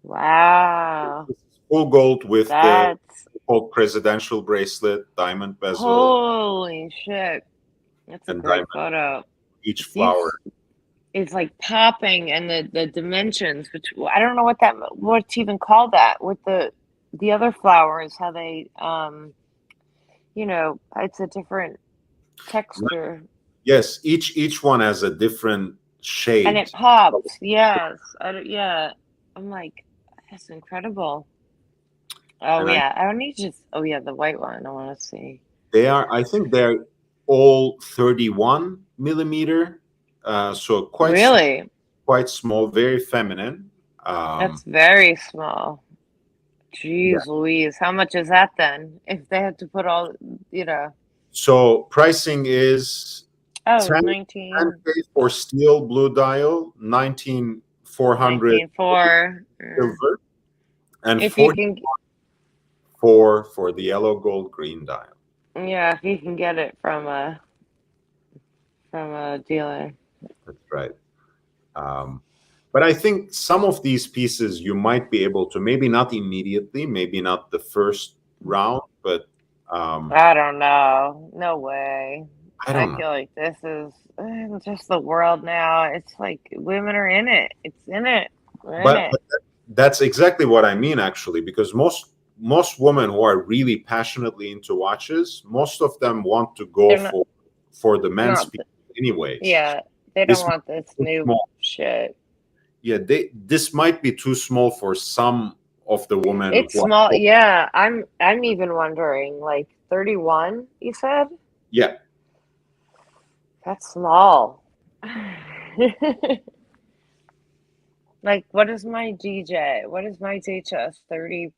Wow, This is full gold with the that's old presidential bracelet, diamond bezel, holy shit. That's a and great diamond photo. each See, flower. it's like popping, and the dimensions. Between, I don't know what to even call that with the other flowers. How they it's a different texture. Yes, each one has a different And shade. it pops. Yes. Yeah. I'm like, that's incredible. Oh And yeah. I need to just. Oh yeah, the white one. I want to see. I think they're all 31 millimeter, so Really? quite small, very feminine. That's very small. Yeah. Jeez Louise. How much is that then? If they had to put all, you know. So pricing is Oh, 10, 19, 10K for steel blue dial, 19,400 19.4. silver, and If you can, 44 for the yellow gold green dial. yeah, if you can get it from a dealer. That's right. But I think some of these pieces you might be able to, maybe not immediately, maybe not the first round, but I don't know. No way. I I don't know. feel like this is just the world now. It's like women are in it. It's in it. We're in But it. that's exactly what I mean, actually, because most women who are really passionately into watches, most of them want to go They're not, for the men's not piece anyways. yeah, they don't This want this might be new small. shit. Yeah, this might be too small for some of the women It's who small. are, Yeah, I'm even wondering, like 31, you said? yeah. That's small. Like, what is my DJ? What is my DHS? 30.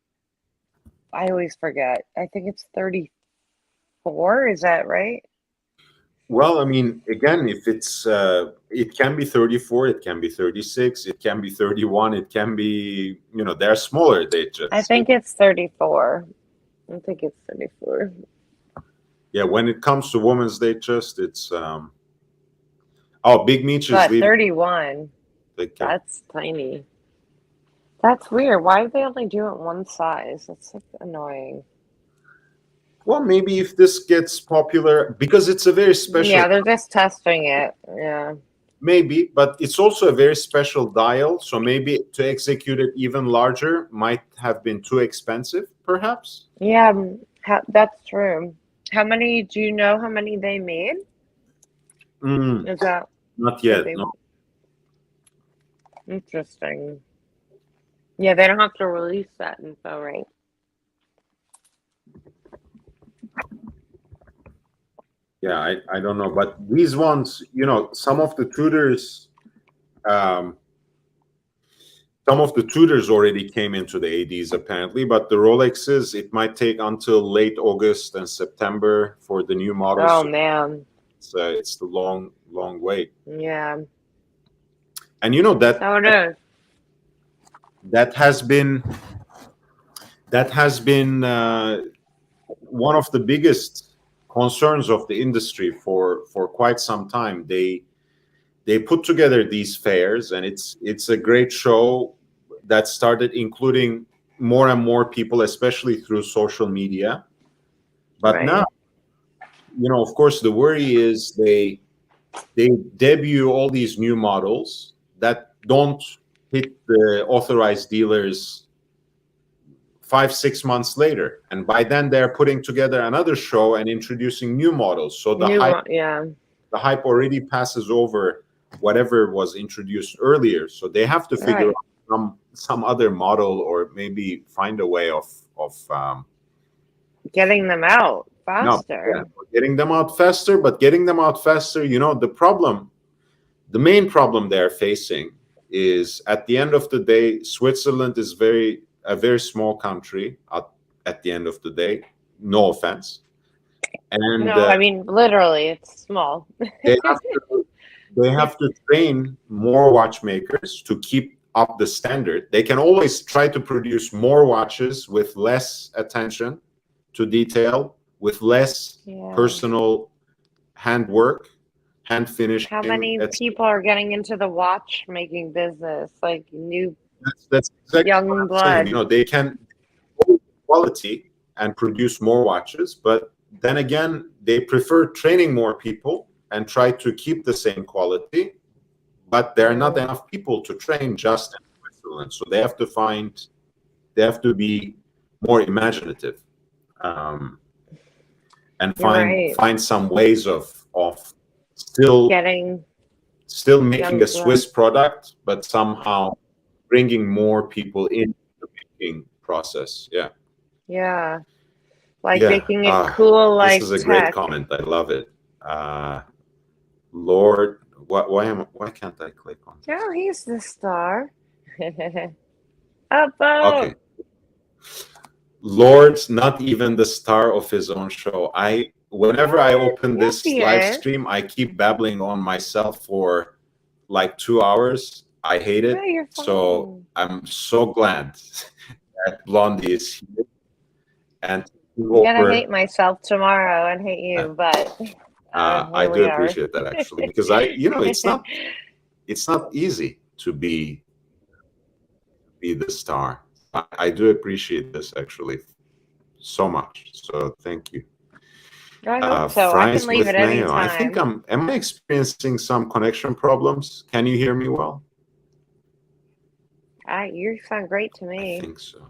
I always forget. I think it's 34. Is that right? Well, I mean, again, if it's it can be 34, it can be 36, it can be 31, it can be, they're smaller. They I just, think it's 34. I think it's 34. yeah, when it comes to women's, they just, it's oh, Big Meech is But leaving. 31, Take care. that's tiny. That's weird. Why do they only do it one size? That's like annoying. Well, maybe if this gets popular, because it's a very special, Yeah, they're just testing it. Yeah. maybe, but it's also a very special dial. So maybe to execute it even larger might have been too expensive, perhaps. Yeah, that's true. How many, do you know how many they made? Is that, Not did yet. they, No. interesting. Yeah, they don't have to release that info, right? Yeah, I don't know, but these ones, some of the tutors, um, already came into the ADs apparently, but the Rolexes, it might take until late August and September for the new models. Oh man. It's the long wait. Yeah. And you know that So it is. that has been one of the biggest concerns of the industry for quite some time. They put together these fairs, and it's a great show that started including more and more people, especially through social media. But now, Right. of course, the worry is they debut all these new models that don't hit the authorized dealers 5-6 months later, and by then they're putting together another show and introducing new models. So the hype already passes over whatever was introduced earlier. So they have to figure out some other model, or maybe find a way of getting them out faster. Getting them out faster, but getting them out faster, the main problem they're facing is, at the end of the day, Switzerland is a very small country at the end of the day. No offense. And no, I mean, literally, it's small. they have to train more watchmakers to keep up the standard. They can always try to produce more watches with less attention to detail, with less personal handwork, hand finishing. How many people are getting into the watchmaking business? Like new, that's exactly young blood. They can quality and produce more watches, but then again, they prefer training more people and try to keep the same quality, but there are not enough people to train just in Switzerland. So they have to be more imaginative, and find some ways of still making a Swiss product, but somehow bringing more people in the making process. Making it cool. Like, this is a great comment. I love it. Lord, why can't I click on this? Oh, he's the star. Okay. Lord's not even the star of his own show. Whenever I open this live stream, I keep babbling on myself for like 2 hours. I hate it. So I'm so glad that Blondie is here. And I'm gonna hate myself tomorrow and hate you, but I do appreciate that, actually, because it's not easy to be the star. I do appreciate this, actually, so much. So thank you. I hope so. I can leave at any time. I think am I experiencing some connection problems? Can you hear me well? You sound great to me. I think so.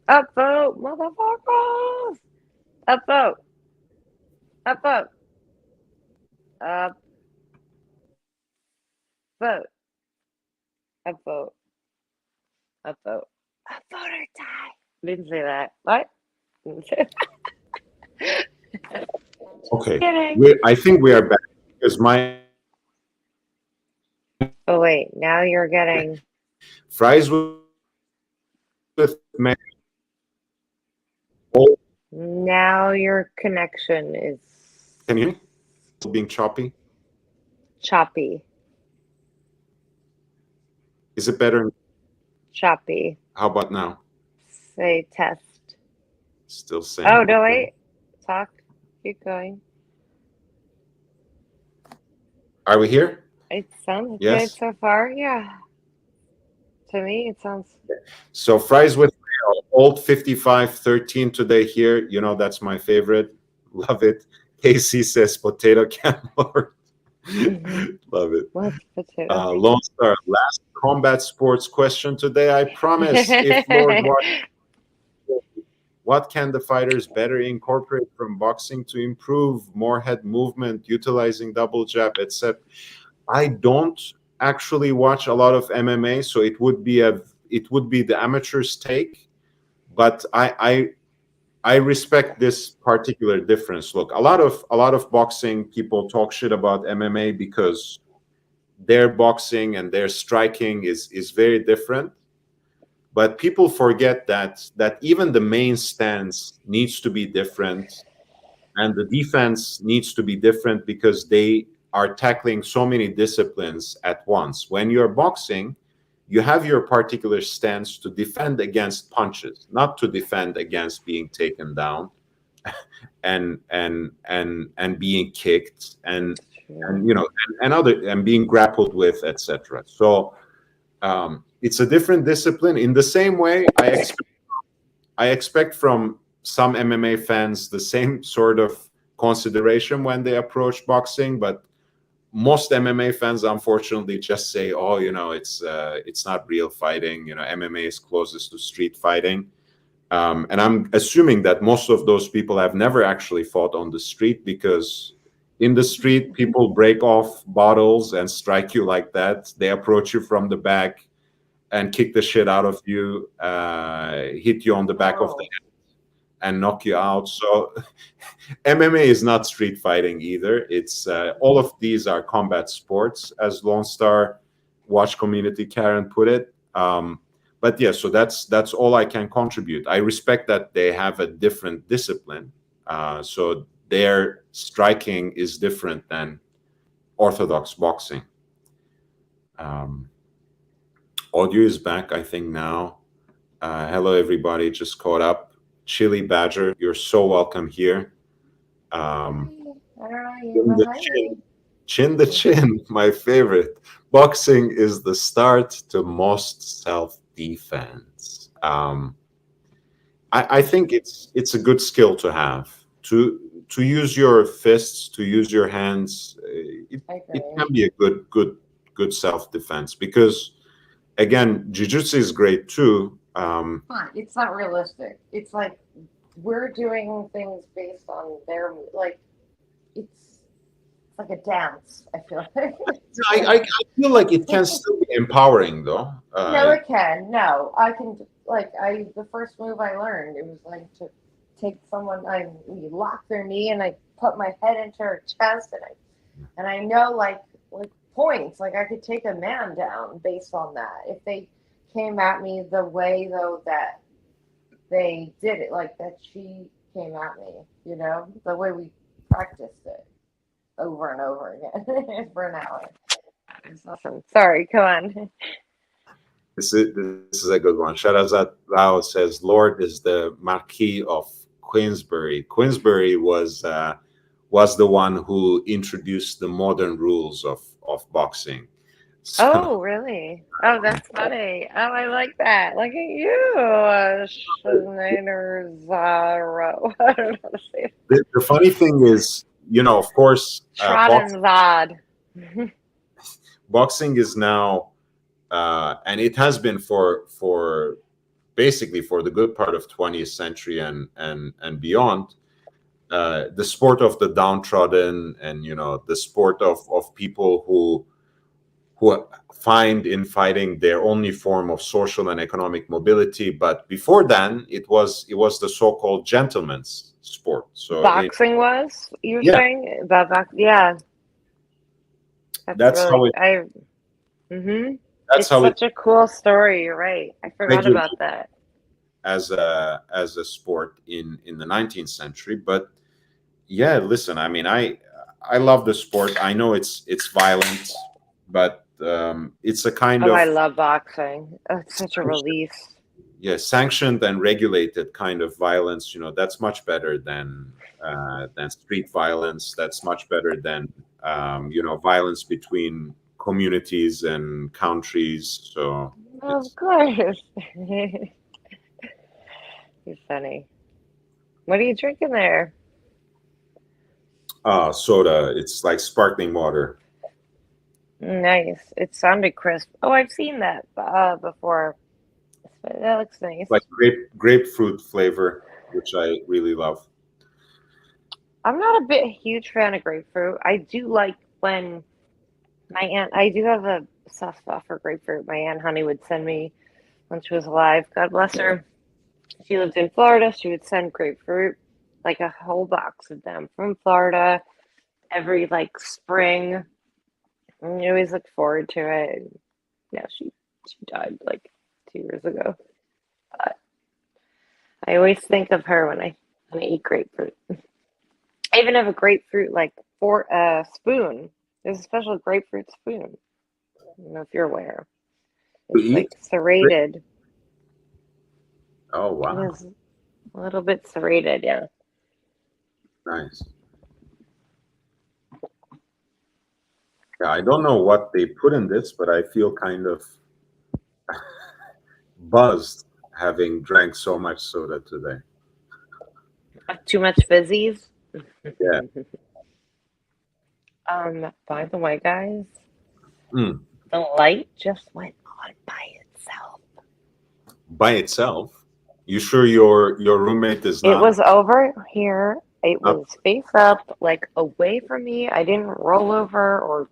Upvote, motherfuckers! Upvote. Upvote. Vote. Upvote. Upvote. Upvote or die. Didn't say that. What? Okay. I think we are back, because Oh wait, now you're getting fries with mayonnaise. Now your connection is. Can you hear me? Being choppy. Choppy. Is it better? Choppy. How about now? Say test. Still saying. Oh no, wait. Talk. Keep going. Are we here? It sounds good so far. Yeah. To me, it sounds. So fries with old 5513 today here. That's my favorite. Love it. Casey says potato can Lord. Love it. What's potato? Lone Star, last combat sports question today. I promise. If Lord what can the fighters better incorporate from boxing to improve more head movement, utilizing double jab, etc.? I don't actually watch a lot of MMA, so it would be the amateur's take. But I respect this particular difference. Look, a lot of boxing people talk shit about MMA because their boxing and their striking is very different. But people forget that even the main stance needs to be different, and the defense needs to be different, because they are tackling so many disciplines at once. When you're boxing, you have your particular stance to defend against punches, not to defend against being taken down and being kicked and being grappled with, etc. So it's a different discipline. In the same way, I expect from some MMA fans the same sort of consideration when they approach boxing, but most MMA fans, unfortunately, just say, "Oh, it's not real fighting. MMA is closest to street fighting." And I'm assuming that most of those people have never actually fought on the street, because in the street, people break off bottles and strike you like that. They approach you from the back and kick the shit out of you, hit you on the back of the head and knock you out. So MMA is not street fighting either. It's all of these are combat sports, as Lone Star Watch Community Karen put it. But yeah, so that's all I can contribute. I respect that they have a different discipline, so their striking is different than orthodox boxing. Audio is back, I think, now. Hello, everybody. Just caught up. Chili Badger, you're so welcome here. Chin the chin, my favorite. Boxing is the start to most self-defense. I think it's a good skill to have, to use your fists, to use your hands. It can be a good self-defense, because again, jiu-jitsu is great too. It's not realistic. It's like we're doing things based on their, like, it's like a dance, I feel like. I feel like it can still be empowering, though. No, it can. No, I can. Like, the first move I learned, it was like to take someone, we lock their knee, and I put my head into her chest, and I know like points, like I could take a man down based on that if they came at me the way though that they did it, like that she came at me, the way we practiced it over and over again for an hour. It's awesome. Sorry, come on. This is a good one. Sharazad Rao says, Lord is the Marquis of Queensberry. Queensberry was the one who introduced the modern rules of boxing. So, oh, really? Oh, that's funny. Oh, I like that. Look at you, Schneider Zaro. I don't know how to say it. The funny thing is, of course, boxing is now, and it has been for basically for the good part of 20th century and beyond, the sport of the downtrodden, and the sport of people who find in fighting their only form of social and economic mobility. But before then, it was the so-called gentleman's sport. So boxing was, you're saying about boxing? Yeah, that's really, how it. That's how such a cool story. You're right. I forgot about that. As a sport in the 19th century, but yeah, listen. I mean, I love the sport. I know it's violent, but it's a kind of. I love boxing. Oh, it's such a release. Yeah, sanctioned and regulated kind of violence. That's much better than street violence. That's much better than violence between communities and countries. So. Of course. You're funny. What are you drinking there? Soda. It's like sparkling water. Nice. It sounded crisp. Oh, I've seen that before. That looks nice. Like grapefruit flavor, which I really love. I'm not a huge fan of grapefruit. I do like when my aunt, I do have a soft spot for grapefruit. My Aunt Honey would send me, when she was alive, God bless her, she lived in Florida, she would send grapefruit, like a whole box of them from Florida every spring. And I always look forward to it. Yeah, she died 2 years ago. But I always think of her when I eat grapefruit. I even have a grapefruit spoon. There's a special grapefruit spoon. I don't know if you're aware. It's serrated. Oh, wow. It is a little bit serrated, yeah. Nice. Yeah, I don't know what they put in this, but I feel kind of buzzed having drank so much soda today. Too much fizzies? Yeah. By the way, guys, Mm. the light just went on by itself. By itself? You sure your roommate is It not was over here. It up? was face up, like away from me. I didn't roll over or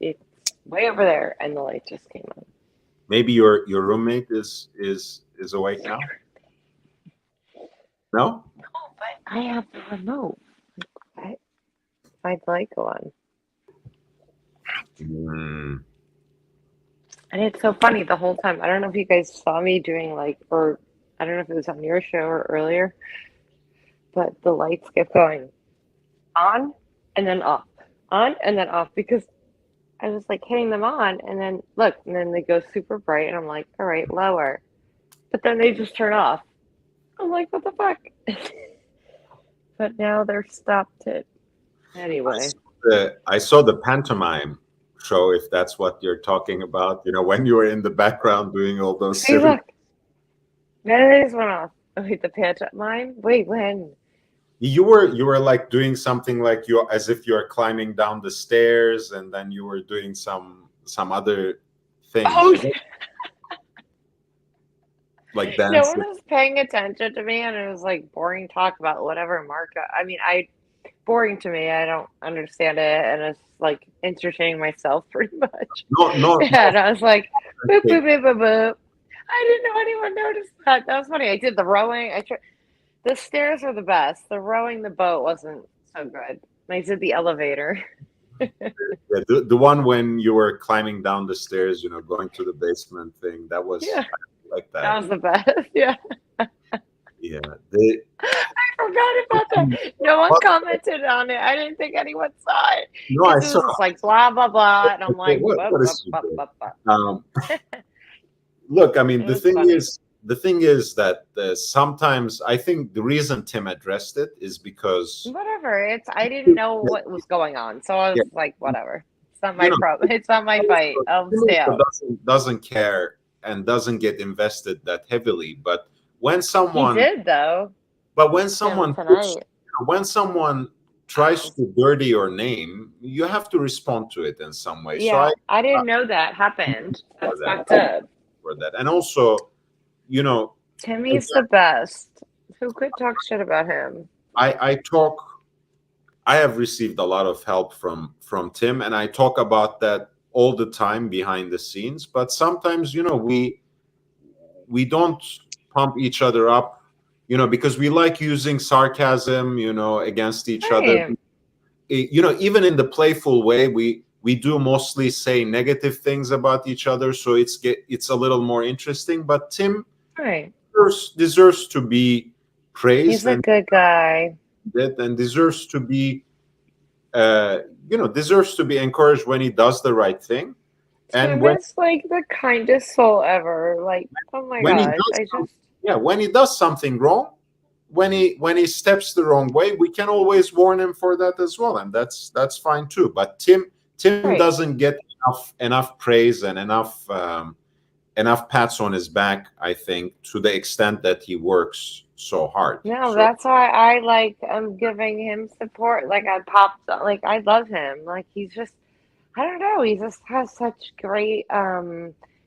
it's way over there, and the light just came on. Maybe your roommate is awake now? No? No, but I have the remote. I'd like one. Mm. And it's so funny the whole time. I don't know if you guys saw me doing or I don't know if it was on your show or earlier, but the lights kept going on and then off, on and then off because I was like hitting them on and then look, and then they go super bright and I'm like, all right, lower. But then they just turn off. I'm like, what the fuck? But now they're stopped it. Anyway. I saw the pantomime show, if that's what you're talking about. When you were in the background doing all those Hey, silly. look. None of these went off. Oh, wait, the pantomime? Wait, when? You were like doing something like you as if you're climbing down the stairs, and then you were doing some other things, Oh, like no dancing. one was paying attention to me, and it was like boring talk about whatever market. I mean, boring to me. I don't understand it, and it's like entertaining myself pretty much. No, no, Yeah, and I was like, boop, no. boop, boop, boop, boop. I didn't know anyone noticed that. That was funny. I did the rowing. The stairs are the best. The rowing the boat wasn't so good. I did the elevator. Yeah, the one when you were climbing down the stairs, going to the basement thing. That was Yeah, like that that. was the best. Yeah. Yeah. They, I forgot about that. No one commented on it. I didn't think anyone saw it no, I because it saw. was just like blah blah blah, and I'm Okay, like, what bup, what bup, is she bup, doing? bup, bup. Look, I mean, It the was thing funny. is, that sometimes I think the reason Tim addressed it is because Whatever. I didn't know what was going on, so I was yeah, like, whatever. It's not you my know, problem. It's not my fight. I'll Tim stay out. doesn't care and doesn't get invested that heavily. When He someone, did though. but when Tim someone puts, tonight. when someone tries Oh. to dirty your name, you have to respond to it in some way. So Yeah, I uh, didn't know that happened. for That's that, fucked up. and also, you know, Timmy's the best. Who could talk shit about him? I talk. I have received a lot of help from Tim, and I talk about that all the time behind the scenes. But sometimes, we don't pump each other up, because we like using sarcasm, against each other. Right. Even in the playful way, we do mostly say negative things about each other, so it's a little more interesting. But Tim Right. deserves to be He's praised a good guy. and deserves to be deserves to be encouraged when he does the right thing, and Tim is like the kindest soul ever. Like, oh my when he gosh. does I just when he does something wrong, when he steps the wrong way, we can always warn him for that as well, and that's fine too. But Tim right. doesn't get enough praise and enough pats on his back, I think, to the extent that he works so hard. No, So that's why I'm giving him support. Like I popped like I love him. Like he's just I don't know, he just has such great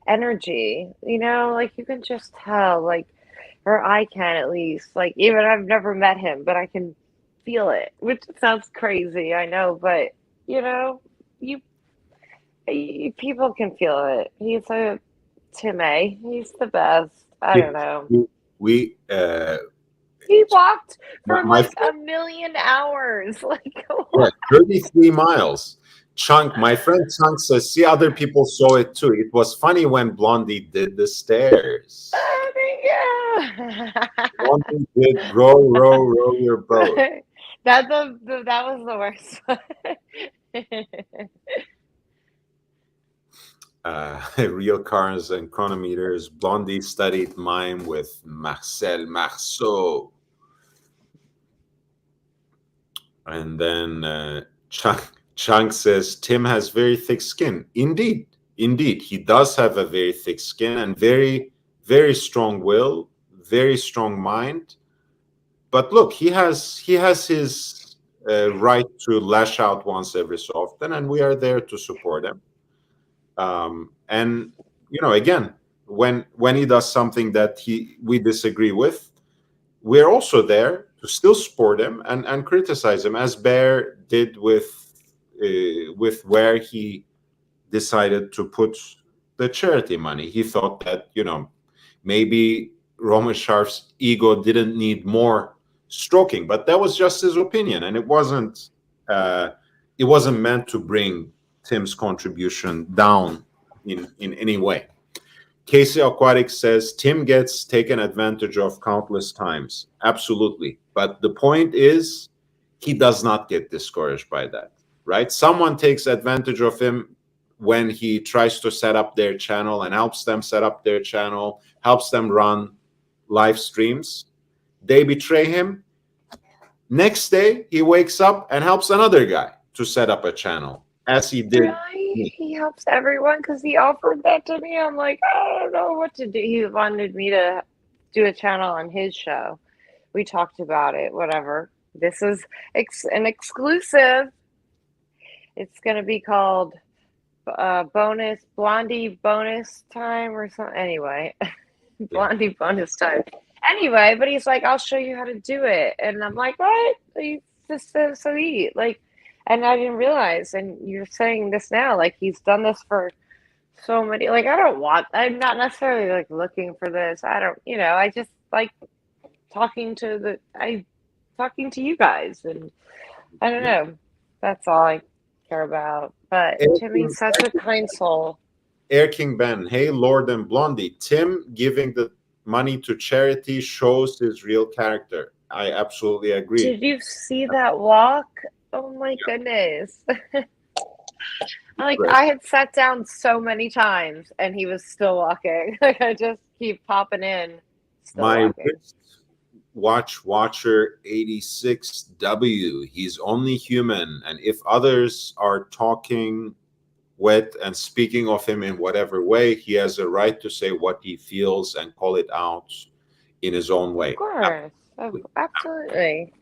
energy. Like you can just tell, like or I can at least. Like even I've never met him, but I can feel it. Which sounds crazy, I know, but you know, you, people can feel it. He's a Tim A. He's the best. I don't know. we He walked for my like a million hours. Like, Yeah, what? 33 miles. My friend Chunk says, see, other people saw it too. It was funny when Blondie did the stairs. Yeah. Blondie did row your boat. That was the worst one. Real cars and chronometers. Blondie studied mime with Marcel Marceau. And then Chunk says, Tim has very thick skin. Indeed. He does have a very thick skin and very, very strong will, very strong mind. But look, he has his right to lash out once every so often, and we are there to support him. And again, when he does something that we disagree with, we're also there to still support him and criticize him, as Bear did with where he decided to put the charity money. He thought that maybe Roman Sharf's ego didn't need more stroking, but that was just his opinion, and it wasn't meant to bring Tim's contribution down in any way. Casey Aquatic says Tim gets taken advantage of countless times. Absolutely. But the point is, he does not get discouraged by that, right? Someone takes advantage of him when he tries to set up their channel and helps them set up their channel, helps them run live streams. They betray him. Next day, he wakes up and helps another guy to set up a channel, as he did. Really? He helps everyone because he offered that to me. I'm like, I don't know what to do. He wanted me to do a channel on his show. We talked about it, whatever. This is an exclusive. It's going to be called Blondie Bonus Time or something. Anyway, Blondie Bonus Time. Anyway, but he's like, I'll show you how to do it. And I'm like, what? He's just so sweet. Like, and I didn't realize, and you're saying this now, like he's done this for so many, like I'm not necessarily like looking for this. I don't, I just like talking to you guys, and I don't know. That's all I care about. But Timmy's such a kind soul. Air King Ben, hey Lord and Blondie, Tim giving the money to charity shows his real character. I absolutely agree. Did you see that walk? Oh my goodness. Like I had sat down so many times and he was still walking. Like I just keep popping in. My watcher 86W. He's only human, and if others are talking wet and speaking of him in whatever way, he has a right to say what he feels and call it out in his own way. Of course. Absolutely.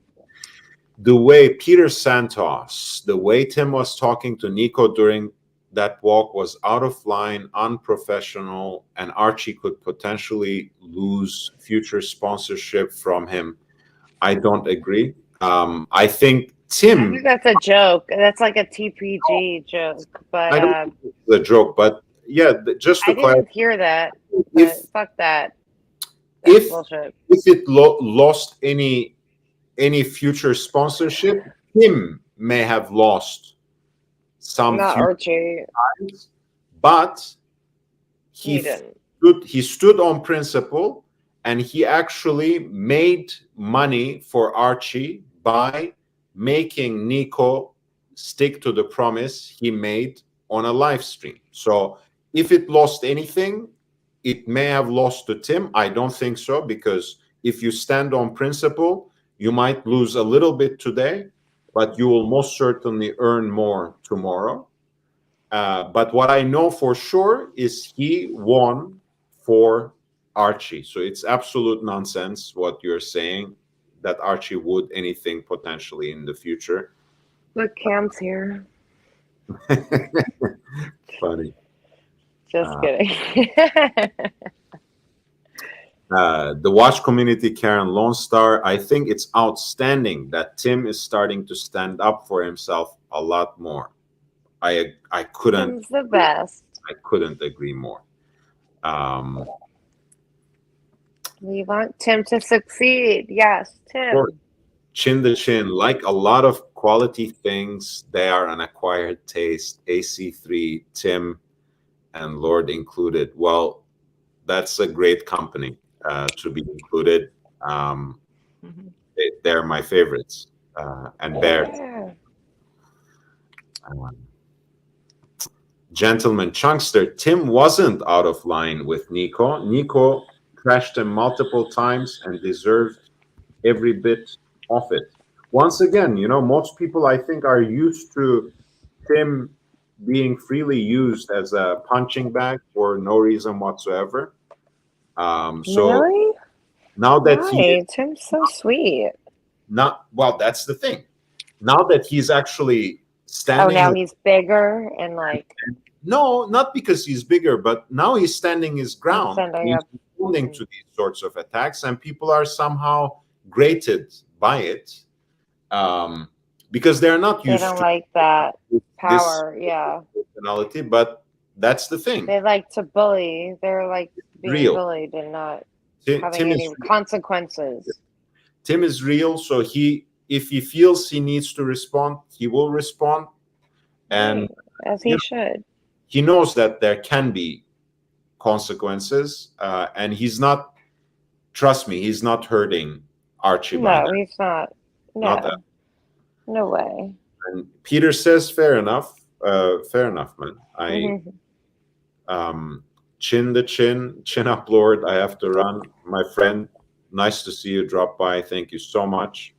The way Peter Santos, the way Tim was talking to Nico during that walk was out of line, unprofessional, and Archie could potentially lose future sponsorship from him. I don't agree. I think Tim... I think that's a joke. That's like a TPG joke. But I don't think it's a joke, but yeah, just to clarify. I didn't hear that. Fuck that. That's bullshit. If it lost any future sponsorship, Tim may have lost some. Not Archie. Times, but he stood on principle, and he actually made money for Archie by making Nico stick to the promise he made on a live stream. So if it lost anything, it may have lost to Tim. I don't think so, because if you stand on principle, you might lose a little bit today, but you will most certainly earn more tomorrow. But what I know for sure is he won for Archie. So it's absolute nonsense what you're saying, that Archie would anything potentially in the future. Look, Cam's here. Funny. Just kidding. The watch community, Karen Lone Star, I think it's outstanding that Tim is starting to stand up for himself a lot more. I couldn't. Tim's the best. I couldn't agree more. We want Tim to succeed. Yes, Tim. Chin to chin, like a lot of quality things, they are an acquired taste. AC3, Tim, and Lord included. Well, that's a great company to be included. They're my favorites. And Bear. Gentleman Chunkster, Tim wasn't out of line with Nico. Nico crashed him multiple times and deserved every bit of it. Once again, most people, I think, are used to Tim being freely used as a punching bag for no reason whatsoever. So really? Now that Tim's so sweet. Well, that's the thing. now that he's actually standing. Oh, now he's bigger and like. No, not because he's bigger, but now he's standing his ground. Standing up. Responding to these sorts of attacks, and people are somehow grated by it, because they're not They used don't to like that this power. Yeah. personality. But that's the thing. They like to bully. They're like being Real. bullied and not Tim having any is consequences. Tim is real, so if he feels he needs to respond, he will respond, and As he should. he knows that there can be consequences, and he's not. Trust me, he's not hurting Archie. No, he's not. No, Not that. No way. And Peter says, "Fair enough, man. Chin the chin up, Lord. I have to run, my friend. Nice to see you drop by. Thank you so much."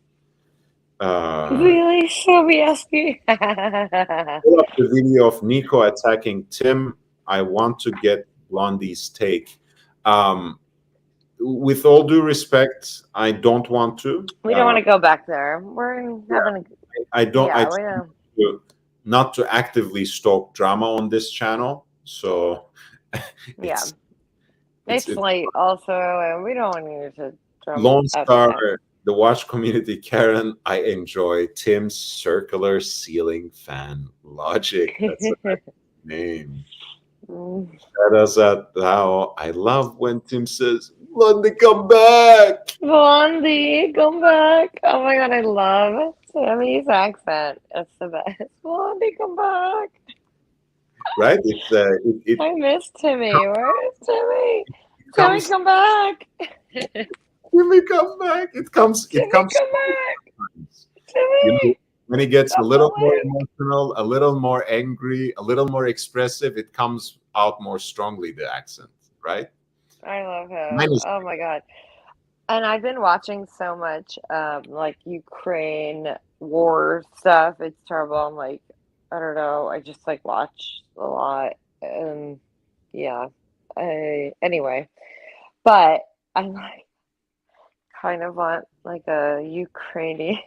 Really, Sobieski? Pull up the video of Nico attacking Tim. I want to get Blondie's take. With all due respect, I don't want to. We don't want to go back there. We're having. I don't. Yeah, I try not to actively stoke drama on this channel. So it's late also, and we don't want you to. Lone Star, the watch community, Karen. I enjoy Tim's circular ceiling fan logic. That's a nice name. That is how I love when Tim says, "Blondie, come back! Blondie, come back!" Oh my god, I love Sammy's accent. It's the best. Blondie, come back! Right? I miss Timmy. Where is Timmy? Timmy, come back! Timmy, come back! It comes. Timmy, come back! Timmy. When he gets a little more emotional, a little more angry, a little more expressive, it comes out more strongly, the accent, right? I love him. Oh my god. And I've been watching so much like Ukraine war stuff. It's terrible. I'm like, I don't know. I just like watch a lot. And yeah. Anyway. But I like kind of want like a Ukrainian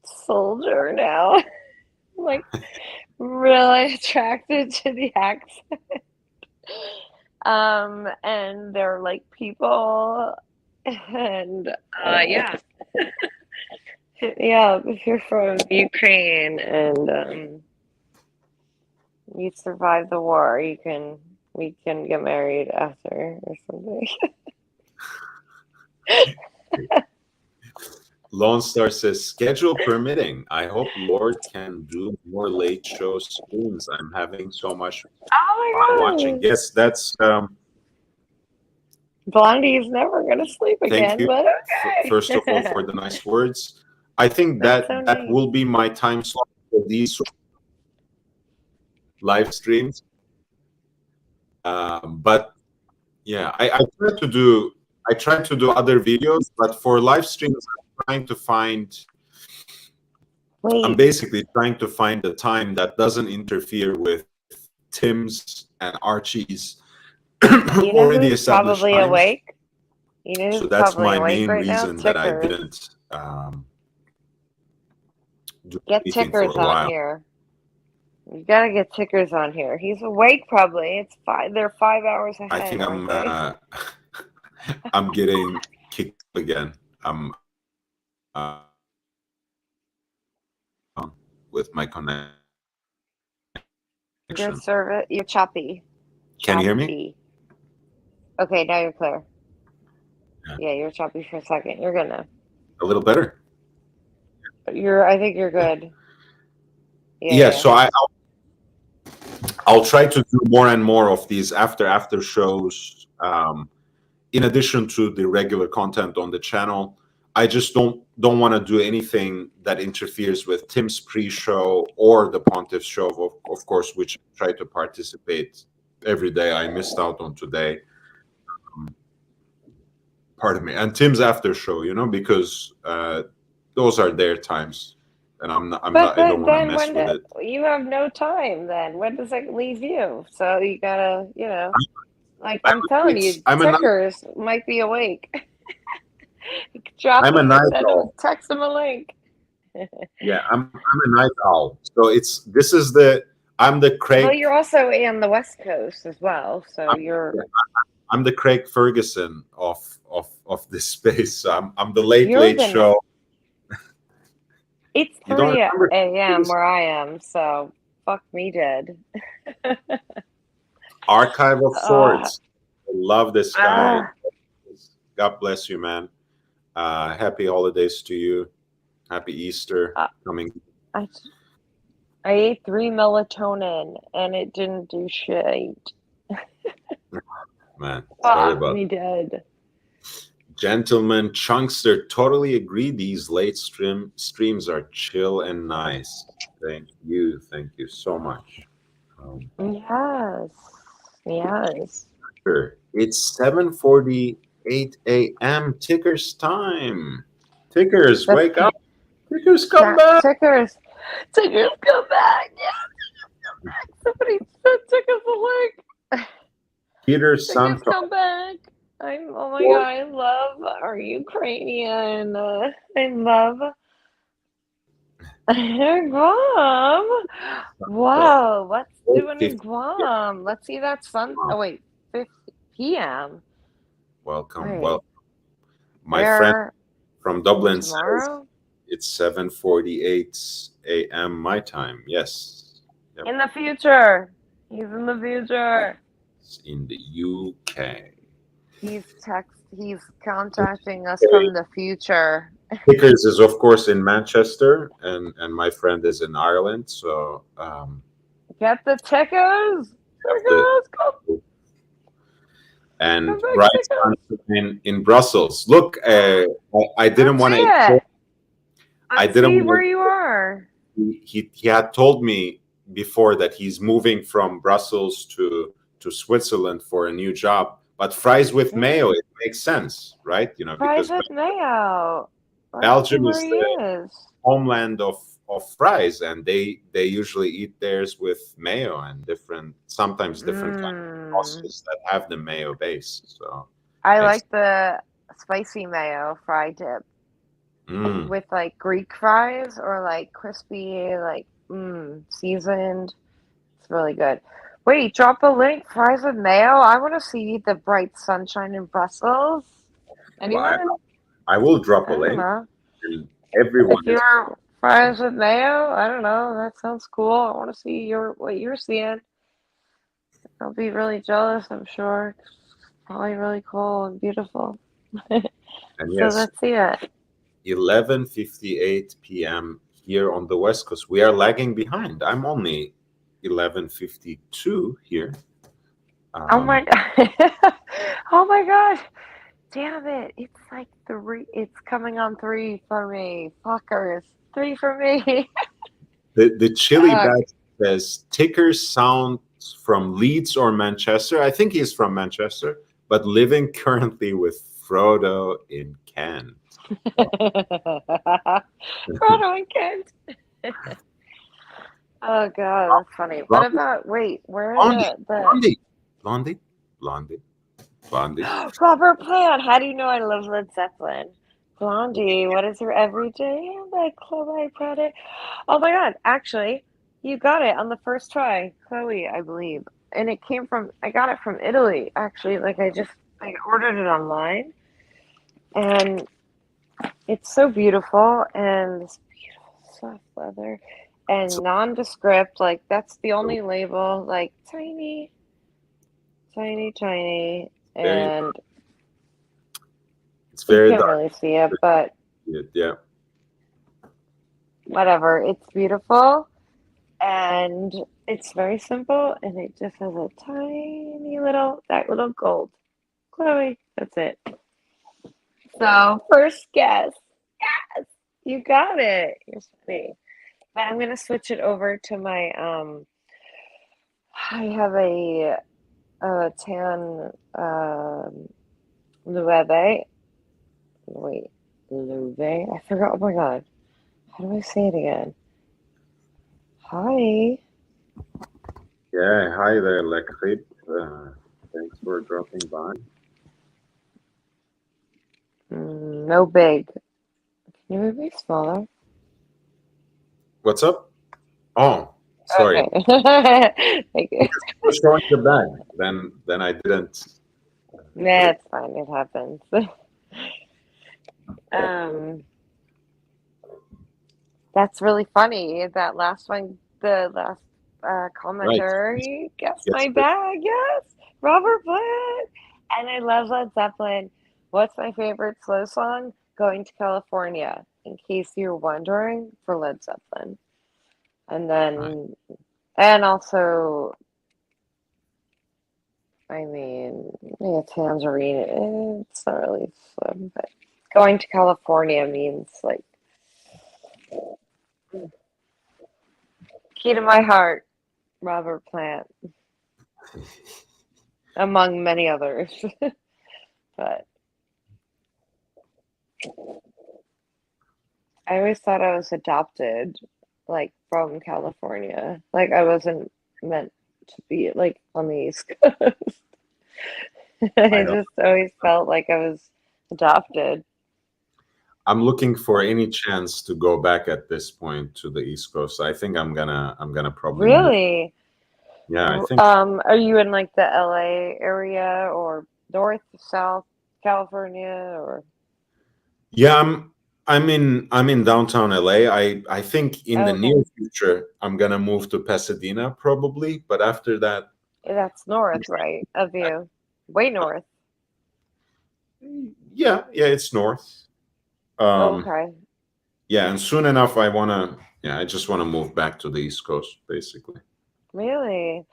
soldier now. I'm like really attracted to the accent. And they're like people, and yeah. Yeah, if you're from Ukraine and you survive the war, we can get married after or something. Lone Star says, schedule permitting, I hope Lord can do more late show streams. I'm having so much fun watching. Yes, that's Blondie's never gonna sleep again. Thank you, but okay. First of all, for the nice words. I think that will be my time slot for these live streams. But yeah, I try to do other videos, but for live streams, I'm basically trying to find a time that doesn't interfere with Tim's and Archie's already established probably times. Awake. So that's my main reason that I didn't get tickers on here. You gotta get tickers on here. He's awake probably. It's 5. They're 5 hours ahead. I think I'm getting kicked again. I'm with my connection. You're choppy. Can you hear me? Okay, now you're clear. Yeah, you're choppy for a second. You're good now. A little better. I think you're good. Yeah. So I'll try to do more and more of these after shows. In addition to the regular content on the channel, I just don't want to do anything that interferes with Tim's pre-show or the Pontiff show, of course, which I try to participate every day. I missed out on today. Pardon me. And Tim's after show, because those are their times, and I don't want to mess with it. You have no time then. When does that leave you? So you gotta, I'm telling you, tickers might be awake. Drop him, text him a link. Yeah, I'm a night owl. So I'm the Well, Craig. you're also on the West Coast as well, so Yeah, you're I'm the Craig Ferguson of this space. So I'm the late you're late the show. it's You don't 3 remember a.m. Ferguson? where I am, so fuck me dead. Archive of Uh, Swords. I love this guy. ah, God bless you, man. Happy holidays to you. Happy Easter uh, coming. I I ate 3 melatonin and it didn't do shit. Man, sorry Fuck about me dead. Gentlemen, Chunkster, totally agree. These late streams are chill and nice. Thank you. Thank you so much. Yes. Yes. Sure. It's 7:48 a.m. Tickers time. Tickers, The wake up. Tickers, come back. tickers. Tickers come back. Yeah, come back. Somebody sent tickers away. Peter Tickers Santos. come back. Oh my god, I love our Ukrainian. I love Guam. Wow, what's doing in 50. Guam? Let's see that sun. Oh wait, 50 p.m. Welcome. Wait, Well, my friend they're from Dublin says tomorrow? it's 7:48 a.m. my time. Yes. Yep. In the future. He's in the future. It's in the UK. He's contacting us from the future. Pickers is of course in Manchester, and my friend is in Ireland. So Get the tickers! have to, Tickers! Come and back, Bright tickers! in Brussels. Look, I didn't Let's see want to. it! I Let's didn't see where want you to. are. He had told me before that he's moving from Brussels to Switzerland for a new job. But fries with mayo, it makes sense, right? You know, Fries because with mayo. Let's see Belgium where is he the is. homeland of fries, and they usually eat theirs with mayo and sometimes different kind of Mmm. sauces that have the mayo base. So I makes like the spicy mayo fry dip mm, with like Greek fries or like crispy, like seasoned. It's really good. Wait, drop a link. Fries with mayo. I want to see the bright sunshine in Brussels. well, Anyone? I will drop a I don't link, know. and everyone If is. you're fries with mayo, I don't know. That sounds cool. I want to see what you're seeing. I'll be really jealous, I'm sure. It's probably really cool and beautiful. And So yes, let's see it. 11:58 p.m. here on the West Coast. We are lagging behind. I'm only 11:52 here. Oh my god. Oh my gosh. Damn it. It's like 3. It's coming on 3 for me. Fuckers. 3 for me. The chili Fuck. bag says Ticker sounds from Leeds or Manchester. I think he's from Manchester, but living currently with Frodo in Kent. Frodo and Kent. Oh god, that's funny. What Blondie, about where are Blondie, the Blondie, Blondie, Blondie, Blondie. Robert Plant? How do you know I love Led Zeppelin? Blondie, what is her everyday? That Chloe Prada. Oh my god, actually, you got it on the first try, Chloe, I believe. And I got it from Italy, actually. Like I ordered it online and it's so beautiful and this beautiful soft leather So, and nondescript. Like that's the only label, like tiny, tiny, tiny, very, and it's you very can't dark. really see it, but Yeah. whatever. It's beautiful and it's very simple and it just has a tiny that little gold. Chloe, that's it. So first guess. Yes, you got it. You're funny. But I'm gonna switch it over to my I have a tan Loewe. Wait, Loewe? I forgot. Oh my god. How do I say it again? Hi. Yeah. Hi there, Lekrit. Thanks for dropping by. No big. Can you make me smaller? What's up? Oh, sorry. Okay. Thank you. You're showing the bag. Then I didn't. Nah, it's fine. It happens. Um, that's really funny. That last one, the last Right. commenter, he guessed Yes. my bag. Yes, Robert Plant. And I love Led Zeppelin. What's my favorite slow song? Going to California. In case you're wondering, for Led Zeppelin. And Right. then, and also, I mean, yeah, Tangerine. It's not really slow, but going to California means like key to my heart, Robert Plant, among many others. But I always thought I was adopted, like from California. Like I wasn't meant to be like on the East Coast. I I don't. just always felt like I was adopted. I'm looking for any chance to go back at this point to the East Coast. I think I'm gonna probably move. Really? Yeah, I think. Are you in like the LA area or North, South California or Yeah, I'm in downtown LA. I think in oh, the okay. near future I'm gonna move to Pasadena probably, but after that, That's north, right, of you. Way north. yeah, it's north. Um, Okay. yeah, and soon enough I just wanna move back to the East Coast basically. Really?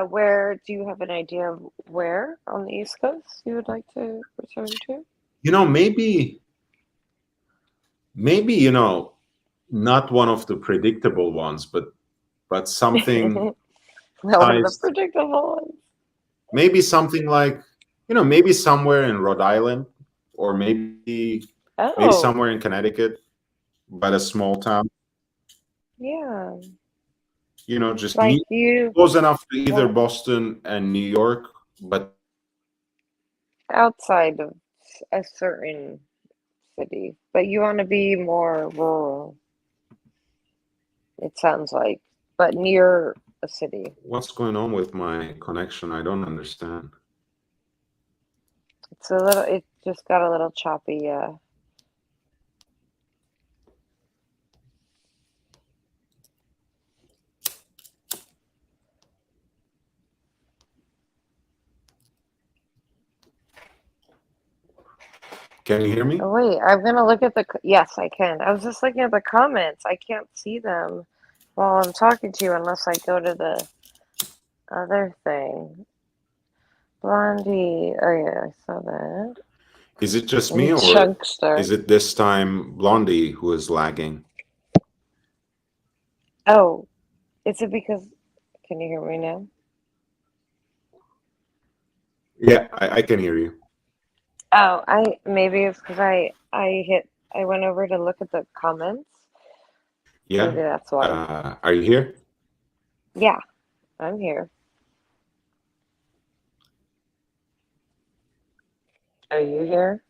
Where do you have an idea of where on the East Coast you would like to return to? You know, maybe not one of the predictable ones, but something One of the ties, predictable ones. maybe something like, maybe somewhere in Rhode Island, or maybe Oh, somewhere in Connecticut, but a small town. yeah. Just Like you close enough to either want Boston and New York, but outside of a certain city, but you want to be more rural, it sounds like, but near a city. what's going on with my connection? I don't understand. It just got a little choppy, yeah. Can you hear me? Oh, wait, I'm gonna look at yes, I can. I was just looking at the comments. I can't see them while I'm talking to you unless I go to the other thing. Blondie. Oh, yeah, I saw that. Is it just me, And or Chunkster. is it this time Blondie who is lagging? Oh, is it because, can you hear me now? Yeah, I can hear you. Oh, maybe it's because I went over to look at the comments. Yeah. Maybe that's why. Are you here? Yeah, I'm here. Are you here?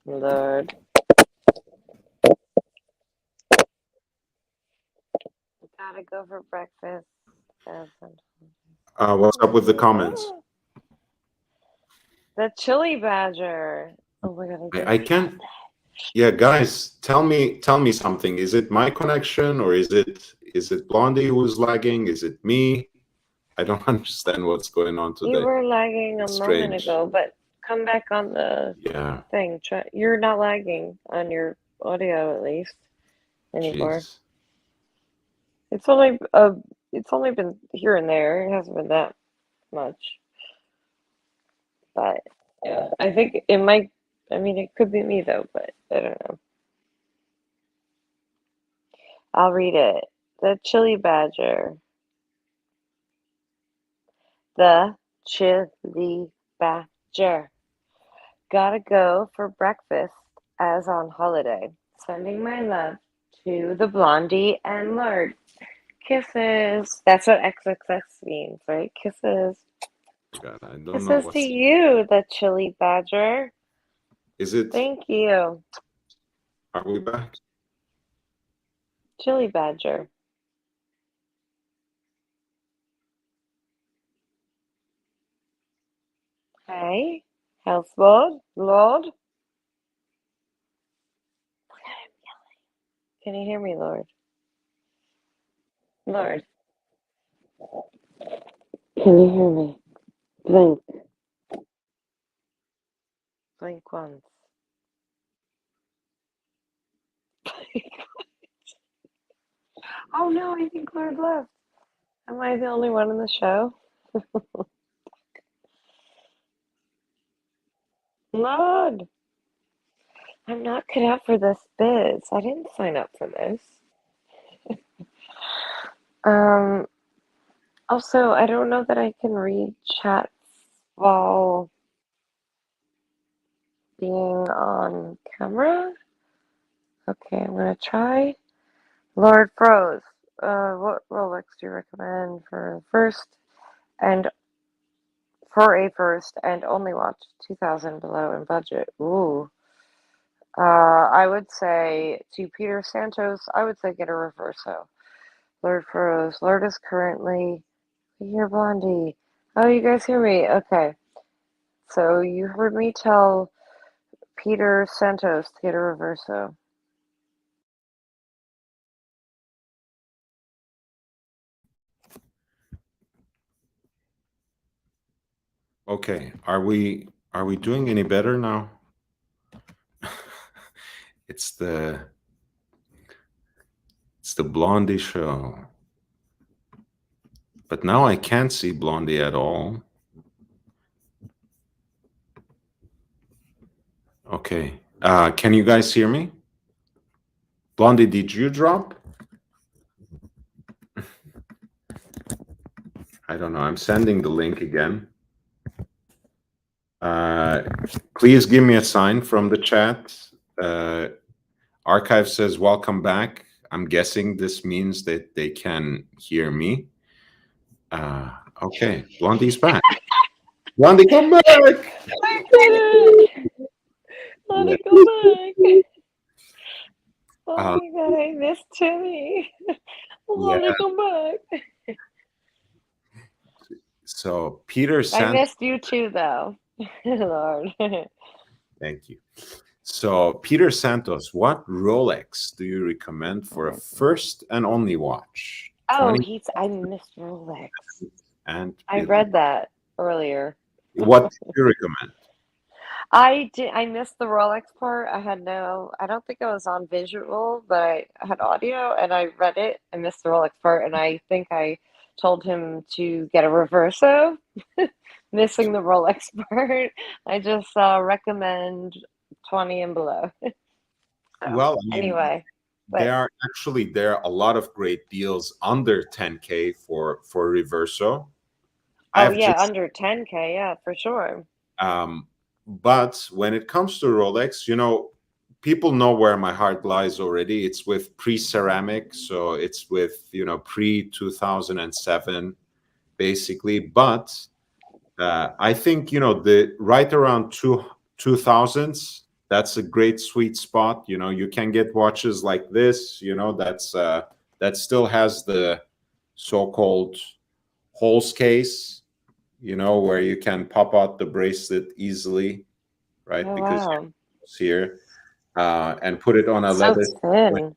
Lord. Gotta go for breakfast. What's up with the comments? The chili badger. Oh my god, I I just got can't. Yeah, guys, tell me something. Is it my connection, or is it Blondie who's lagging? Is it me? I don't understand what's going on You today. were lagging a It's moment strange. ago, but come back on the Yeah. thing. You're not lagging on your audio at least anymore. Jeez. It's only been here and there. It hasn't been that much. But yeah, I think it might. I mean, it could be me though, but I don't know. I'll read it. The chili badger. The chili badger. Gotta go for breakfast as on holiday. Sending my love to the blondie and lard. Kisses. That's what XXX means, right? Kisses. God, I don't know Kisses to what's. you, the chili badger. Is it? Thank you. Are we back? Chili Badger. Hey, Health Lord, Lord. Can you hear me, Lord? Lord, can you hear me? Blink, blink once. Oh no, I think Lord left. Am I the only one in the show? Lord, I'm not cut out for this biz. I didn't sign up for this. Um, Also, I don't know that I can read chats while being on camera. Okay, I'm gonna try. Lord Froze, what Rolex do you recommend for and a first and only watch 2000 below in budget? Ooh. I would say to Peter Santos, I would say get a reverso. Lord Froze, Lord is currently here, Blondie. Oh, you guys hear me? Okay. So you heard me tell Peter Santos to get a reverso. Okay. Are we doing any better now? It's the Blondie show. But now I can't see Blondie at all. Okay. Can you guys hear me? Blondie, did you drop? I don't know. I'm sending the link again. Please give me a sign from the chat. Archive says, welcome back. I'm guessing this means that they can hear me. Okay. Blondie's back. Blondie, come back. I did it! Blondie, come back! Oh my god, I missed Timmy. Blondie, Yeah. come back! So Peter I sent. missed you too, though. Lord. Thank you. So Peter Santos, what Rolex do you recommend for a first and only watch? Oh, 20 I missed Rolex. and I below. read that earlier. What do you recommend? I missed the Rolex part. I don't think I was on visual, but I had audio and I read it. I missed the Rolex part, and I think I told him to get a reverso, missing the Rolex part. I just recommend 20 and below. So, Well, I mean, anyway, but there are a lot of great deals under 10K for Reverso. oh I've yeah, just under 10K, yeah, for sure. but when it comes to Rolex, people know where my heart lies already. It's with pre-ceramic, so it's with pre-2007 basically. But I think the right around 2000s. That's a great sweet spot. You can get watches like this. That still has the so-called holes case. Where you can pop out the bracelet easily, right? Oh Because wow, it's here, and put it on a so leather thin.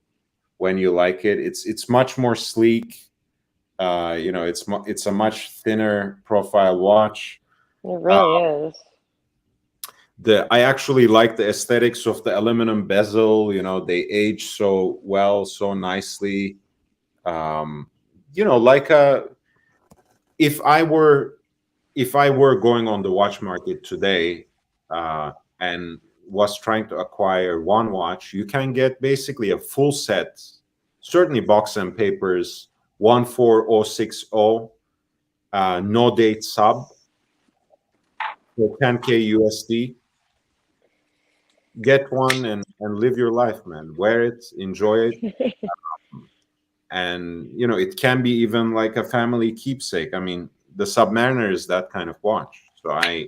when you like it. It's much more sleek. It's a much thinner profile watch. It Uh, really is. I actually like the aesthetics of the aluminum bezel. They age so well, so nicely. Like if I were going on the watch market today, and was trying to acquire one watch, you can get basically a full set, certainly box and papers, 14060, no date sub for 10K USD. Get one and live your life, man. Wear it, enjoy it. And it can be even like a family keepsake. I mean, the Submariner is that kind of watch. So I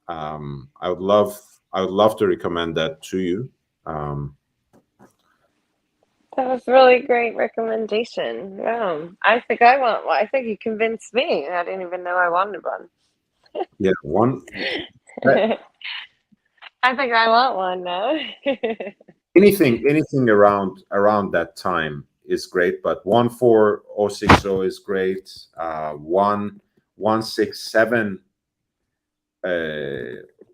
would love to recommend that to you. That was really great recommendation. Yeah, I think I want one. I think you convinced me. I didn't even know I wanted one. Yeah, one. that- I think I want one now. anything around that time is great, but 14060 is great. 1167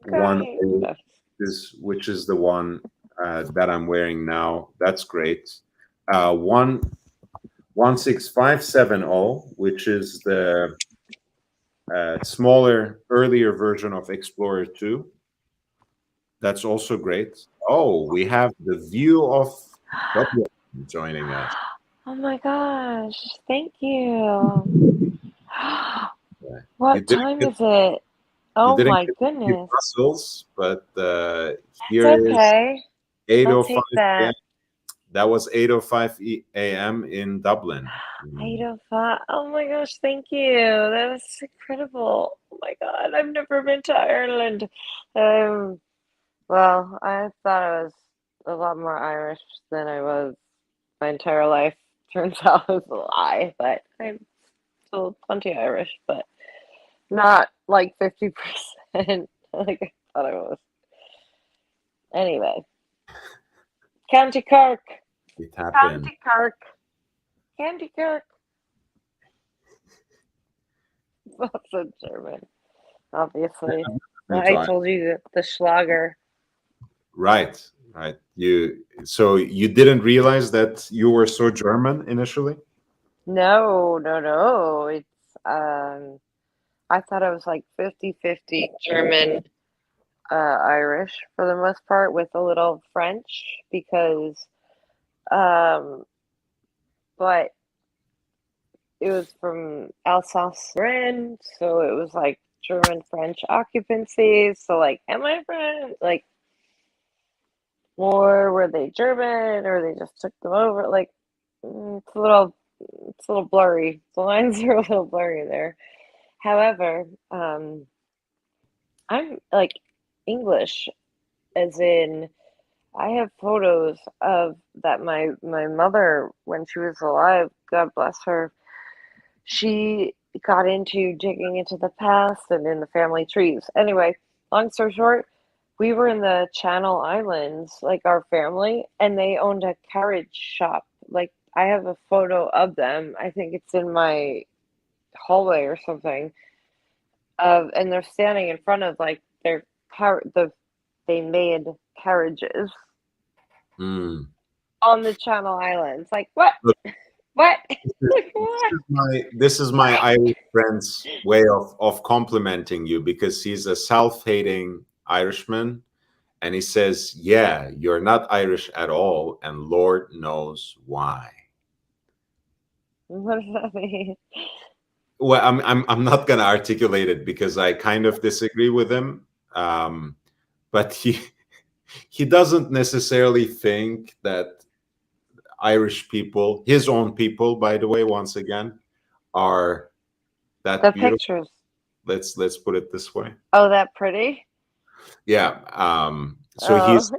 one Great. is, which is the one that I'm wearing now. That's great. 16570, which is the smaller, earlier version of Explorer 2. That's also great. Oh, we have the view of Dublin joining us. Oh my gosh. Thank you. Yeah. You What didn't time get is it? you Oh didn't my get to see goodness. Brussels, but It's here is okay. I'll 8:05 take a.m. that. That was 8:05 a.m. in Dublin. 805. Oh my gosh, thank you. That was incredible. Oh my God, I've never been to Ireland. Um, well, I thought I was a lot more Irish than I was my entire life. Turns out it was a lie, but I'm still plenty Irish, but not like 50% like I thought I was. Anyway, County Cork. It happened. County Cork. County Cork. That's in German, obviously. I Join. told you the Schlager. Right, right. So you didn't realize that you were so German initially? No, no, no. It's I thought I was like 50-50 German, Irish for the most part with a little French because um but it was from Alsace-Lorraine, so it was like German French occupancy. So like am I French? Like or were they German or they just took them over? Like it's a little blurry. The lines are a little blurry there. However, I'm like English, as in I have photos of that my mother when she was alive, God bless her, she got into digging into the past and in the family trees. Anyway, long story short, we were in the Channel Islands, like our family, and they owned a carriage shop. Like I have a photo of them. I think it's in my hallway or something. And they're standing in front of like their car. They made carriages Mm. on the Channel Islands. Like what? Look, What? this Like what? is my What? Irish friend's way of complimenting you, because he's a self-hating Irishman, and he says, "Yeah, you're not Irish at all, and Lord knows why." What does that mean? Well, I'm not gonna articulate it because I kind of disagree with him, but he doesn't necessarily think that Irish people, his own people, by the way, once again, are The that beautiful. pictures. Let's put it this way. Oh, that pretty? Yeah. So Oh. he's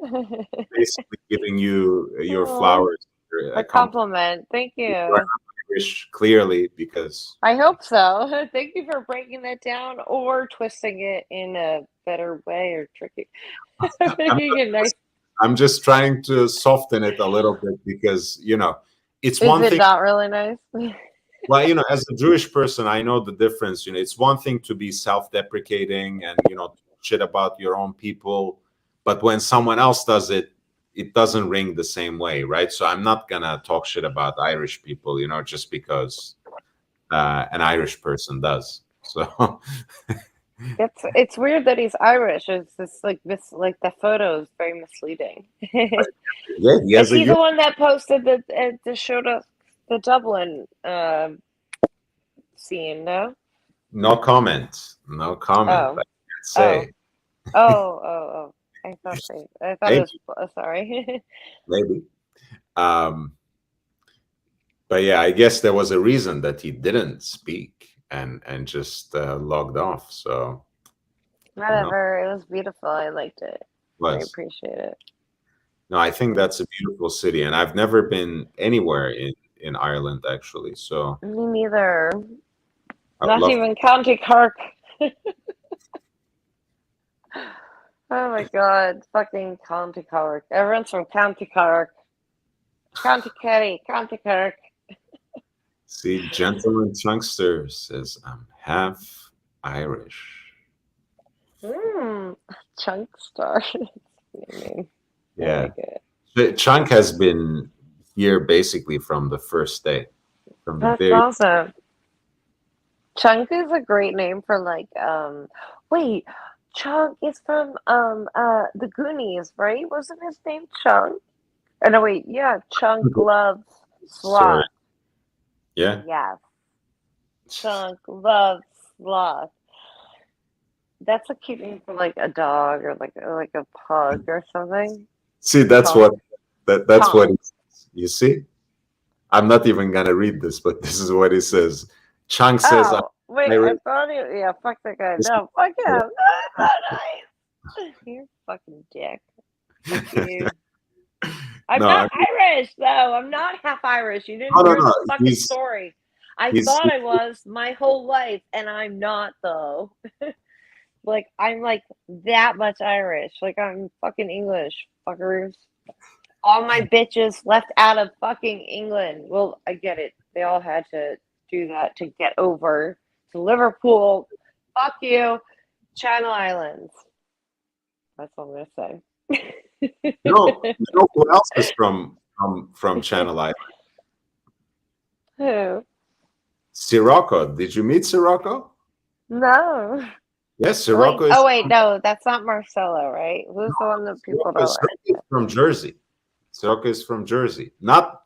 basically giving you your Oh, flowers, a a compliment. compliment. Thank You are you. Irish, clearly, because I hope so. Thank you for breaking that down or twisting it in a better way or tricky. I'm Making it nice. I'm just trying to soften it a little bit, because it's Is one it thing. not really nice? Well, as a Jewish person, I know the difference. It's one thing to be self-deprecating and talk shit about your own people, but when someone else does it, it doesn't ring the same way, right? So I'm not gonna talk shit about Irish people, just because an Irish person does. So It's weird that he's Irish. It's just like the photo is very misleading. yeah, he Is has a he the one that posted the showed us the Dublin scene? No. no comment, no comment. I Oh. can't Oh. say. Oh. Oh. Oh. I thought it Maybe, was. Sorry. maybe. Um, but yeah, I guess there was a reason that he didn't speak and just logged off. So Whatever. It was beautiful. I liked it. I was appreciate it. No, I think that's a beautiful city, and I've never been anywhere in Ireland actually. So Me neither. I would Not love to. even County Cork. Oh my god, fucking County Cork. Everyone's from County Cork. County Kerry, County Cork. See, Gentleman Chunkster says I'm half Irish. Chunk Star. Name. I Yeah, like it. the Chunk has been here basically from the first day, from the That's very. awesome. Chunk is a great name for like wait, Chunk is from the Goonies, right? Wasn't his name Chunk? Oh no wait, yeah, Chunk loves Sorry. sloth. Yeah. Yes. Chunk loves sloth. That's a cute name for like a dog or like a pug or something. See, that's Chunk. what that's what Chunk. you see. I'm not even gonna read this, but this is what he says. Chunk says I'm Oh, wait, I Irish. thought he yeah, fuck that guy. No, fuck him. No, that's not nice. You fucking dick. Fuck you. I'm No, I not Irish, though. I'm not half Irish. You didn't no, no, hear no. the fucking story. I He's thought I was my whole life, and I'm not, though. Like, I'm like that much Irish. Like, I'm fucking English, fuckers. All my bitches left out of fucking England. Well, I get it. They all had to do that to get over to Liverpool. Fuck you, Channel Islands. That's all I'm gonna you know who else is from say. Channel Island? Who? Sirocco. Did you meet Sirocco? No. Yes, Wait. Sirocco is Oh wait, no, that's not Marcelo, right? Who's the one that people don't Sirocco is like? from Jersey. Sirocco is from Jersey. Not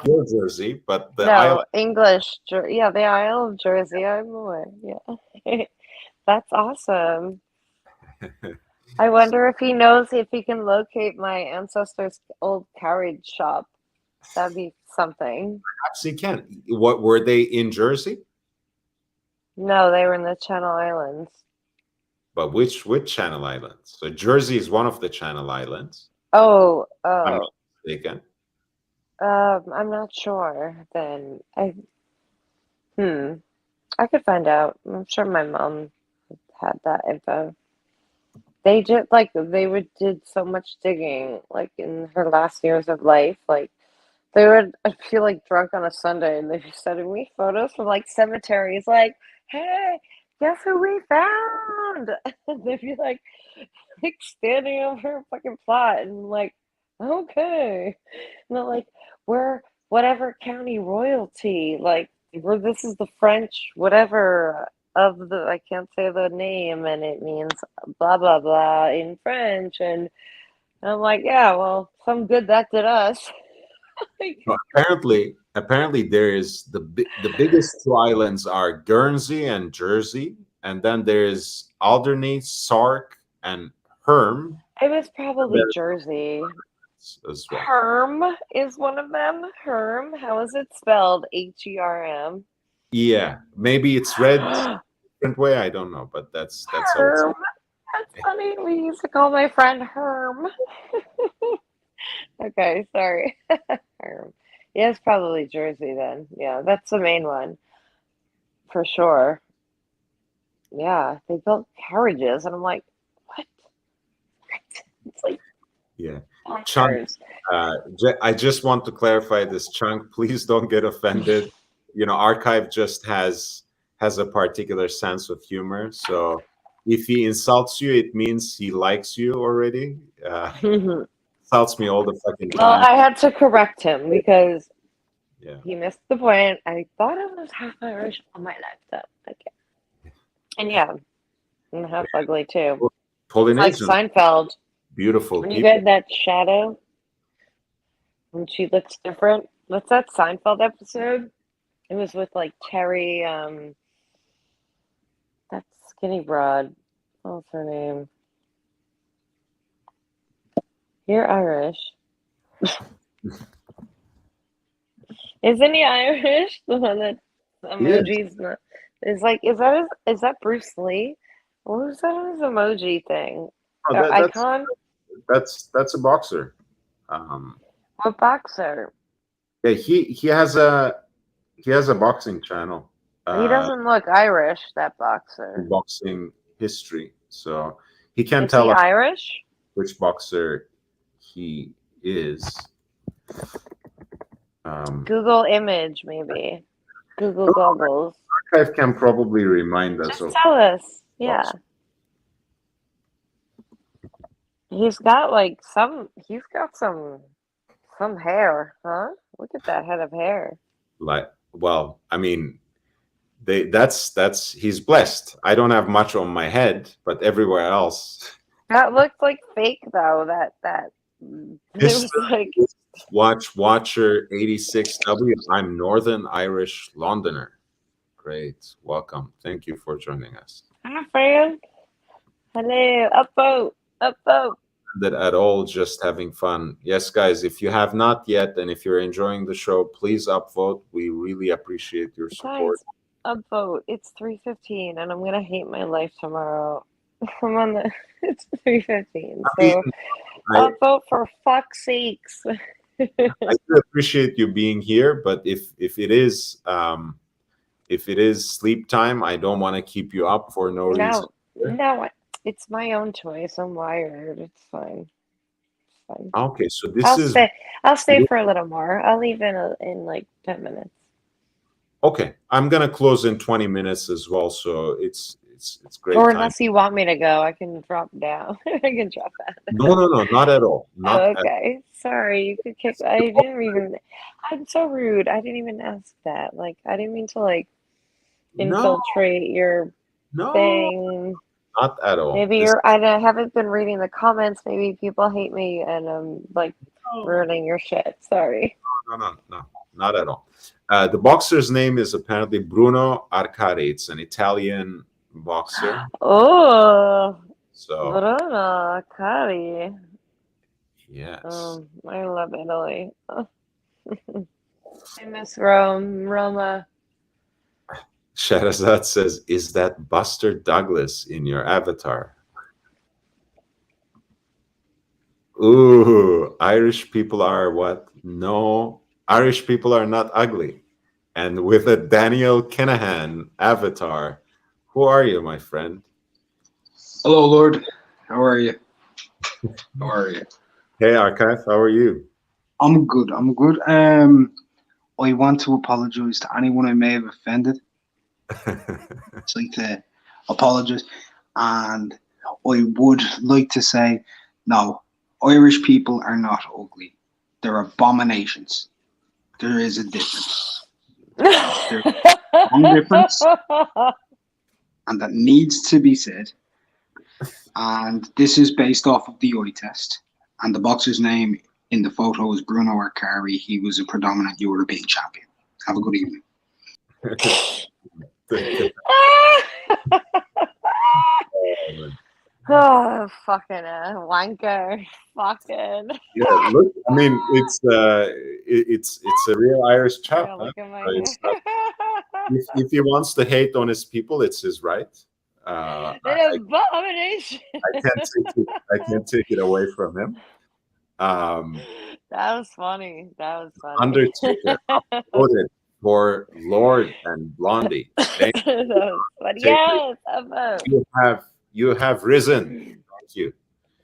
your Jersey, but the No, island. English. Yeah, the Isle of Jersey. I'm aware. Yeah, that's awesome. I wonder if he knows if he can locate my ancestors' old carriage shop. That'd be something. Perhaps he can. What were they in Jersey? No, they were in the Channel Islands. But which Channel Islands? So Jersey is one of the Channel Islands. Oh, I'm oh. not mistaken. I'm not sure. Then hmm, I could find out. I'm sure my mom had that info. They did like they would did so much digging like in her last years of life. Like they would I feel like drunk on a Sunday and they'd be sending me photos from like cemeteries like, hey, guess who we found? And they'd be like standing over a fucking plot and like, okay. And they're like, we're whatever county royalty, like we're this is the French whatever of the I can't say the name and it means blah blah blah in French and I'm like, yeah, well, some good that did us. Like, No, apparently there is the biggest two islands are Guernsey and Jersey, and then there's Alderney, Sark, and Herm. it was And probably Jersey. as well. Herm is one of them. Herm. How is it spelled? Herm. Yeah, maybe it's read different way. I don't know, but that's how it's. Herm. That's funny. We used to call my friend Herm. Okay, sorry. Herm. Yeah, it's probably Jersey then. Yeah, that's the main one for sure. Yeah, they built carriages, and I'm like, what? It's like Yeah, Chunk. bonkers. I just want to clarify this, Chunk. Please don't get offended. You know, Archive just has a particular sense of humor. So if he insults you, it means he likes you already. Well, Insults me all the fucking time. I had to correct him because Yeah. he missed the point. I thought I was half Irish on my laptop. Okay. And yeah, I'm half ugly too. It's like Polynesian, Seinfeld. beautiful When you people. get that shadow, when she looks different. What's that Seinfeld episode? It was with like Terry, that skinny broad. What's her name? You're Irish. Isn't he Irish? The one that Yes. emojis is like is that Bruce Lee? What was that his emoji thing? Oh, Icon? that's a boxer. What boxer? Yeah, he has a boxing channel. He doesn't look Irish, that boxer. Boxing history, so he can Is he tell us Irish? which boxer he is. Google image, maybe. Google goggles. Archive can probably remind us Just of tell us. Yeah. boxer. He's got like some hair, huh? Look at that head of hair. Like, well, I mean, that's he's blessed. I don't have much on my head, but everywhere else. That looked like fake though. That it was like Watcher 86W. I'm Northern Irish Londoner. Great. Welcome. Thank you for joining us. hi friend. Hello, upvote, upvote. That at all, just having fun. Yes, guys, if you have not yet, and if you're enjoying the show, please upvote. We really appreciate your support. Guys, upvote. It's 3:15 and I'm gonna hate my life tomorrow. I'm on the it's 3:15. So upvote for fuck's sakes. I do appreciate you being here, but if it is sleep time, I don't want to keep you up for no reason. No, it's my own choice. I'm wired. It's fine. It's fine. Okay, so I'll stay for a little more. I'll leave in like 10 minutes. Okay, I'm gonna close in 20 minutes as well, so it's great. Or time. unless you want me to go, I can drop down. I can drop out. No, not at all. Not okay. Sorry, you could kick. I didn't even. I'm so rude. I didn't even ask that. Like, I didn't mean to like infiltrate your thing. Not at all. Maybe I haven't been reading the comments. Maybe people hate me and I'm like ruining your shit. Sorry. No, not at all. The boxer's name is apparently Bruno Arcari. It's an Italian boxer. Oh, so Bruno Arcari. Yes. I love Italy. I miss Roma. Shahrazad says, "Is that Buster Douglas in your avatar?" Ooh, Irish people are what? No, Irish people are not ugly. And with a Daniel Kinahan avatar, who are you, my friend? Hello, Lord. How are you? How are you? Hey, Archive, how are you? I'm good. I'm good. I want to apologize to anyone I may have offended. I'd like to apologize, and I would like to say, no, Irish people are not ugly. They're abominations. There is a difference. There's one difference, and that needs to be said. And this is based off of the eye test. And the boxer's name in the photo is Bruno Arcari. He was a predominant European champion. Have a good evening. Oh, fucking wanker. Fucking. Yeah, look, I mean, it's a real Irish chap. Yeah, look at my if he wants to hate on his people, it's his right. An abomination. I can't take it away from him. That was funny. Undertaker voted for Lord and Blondie. That was funny. Yes, you have risen. Thank you.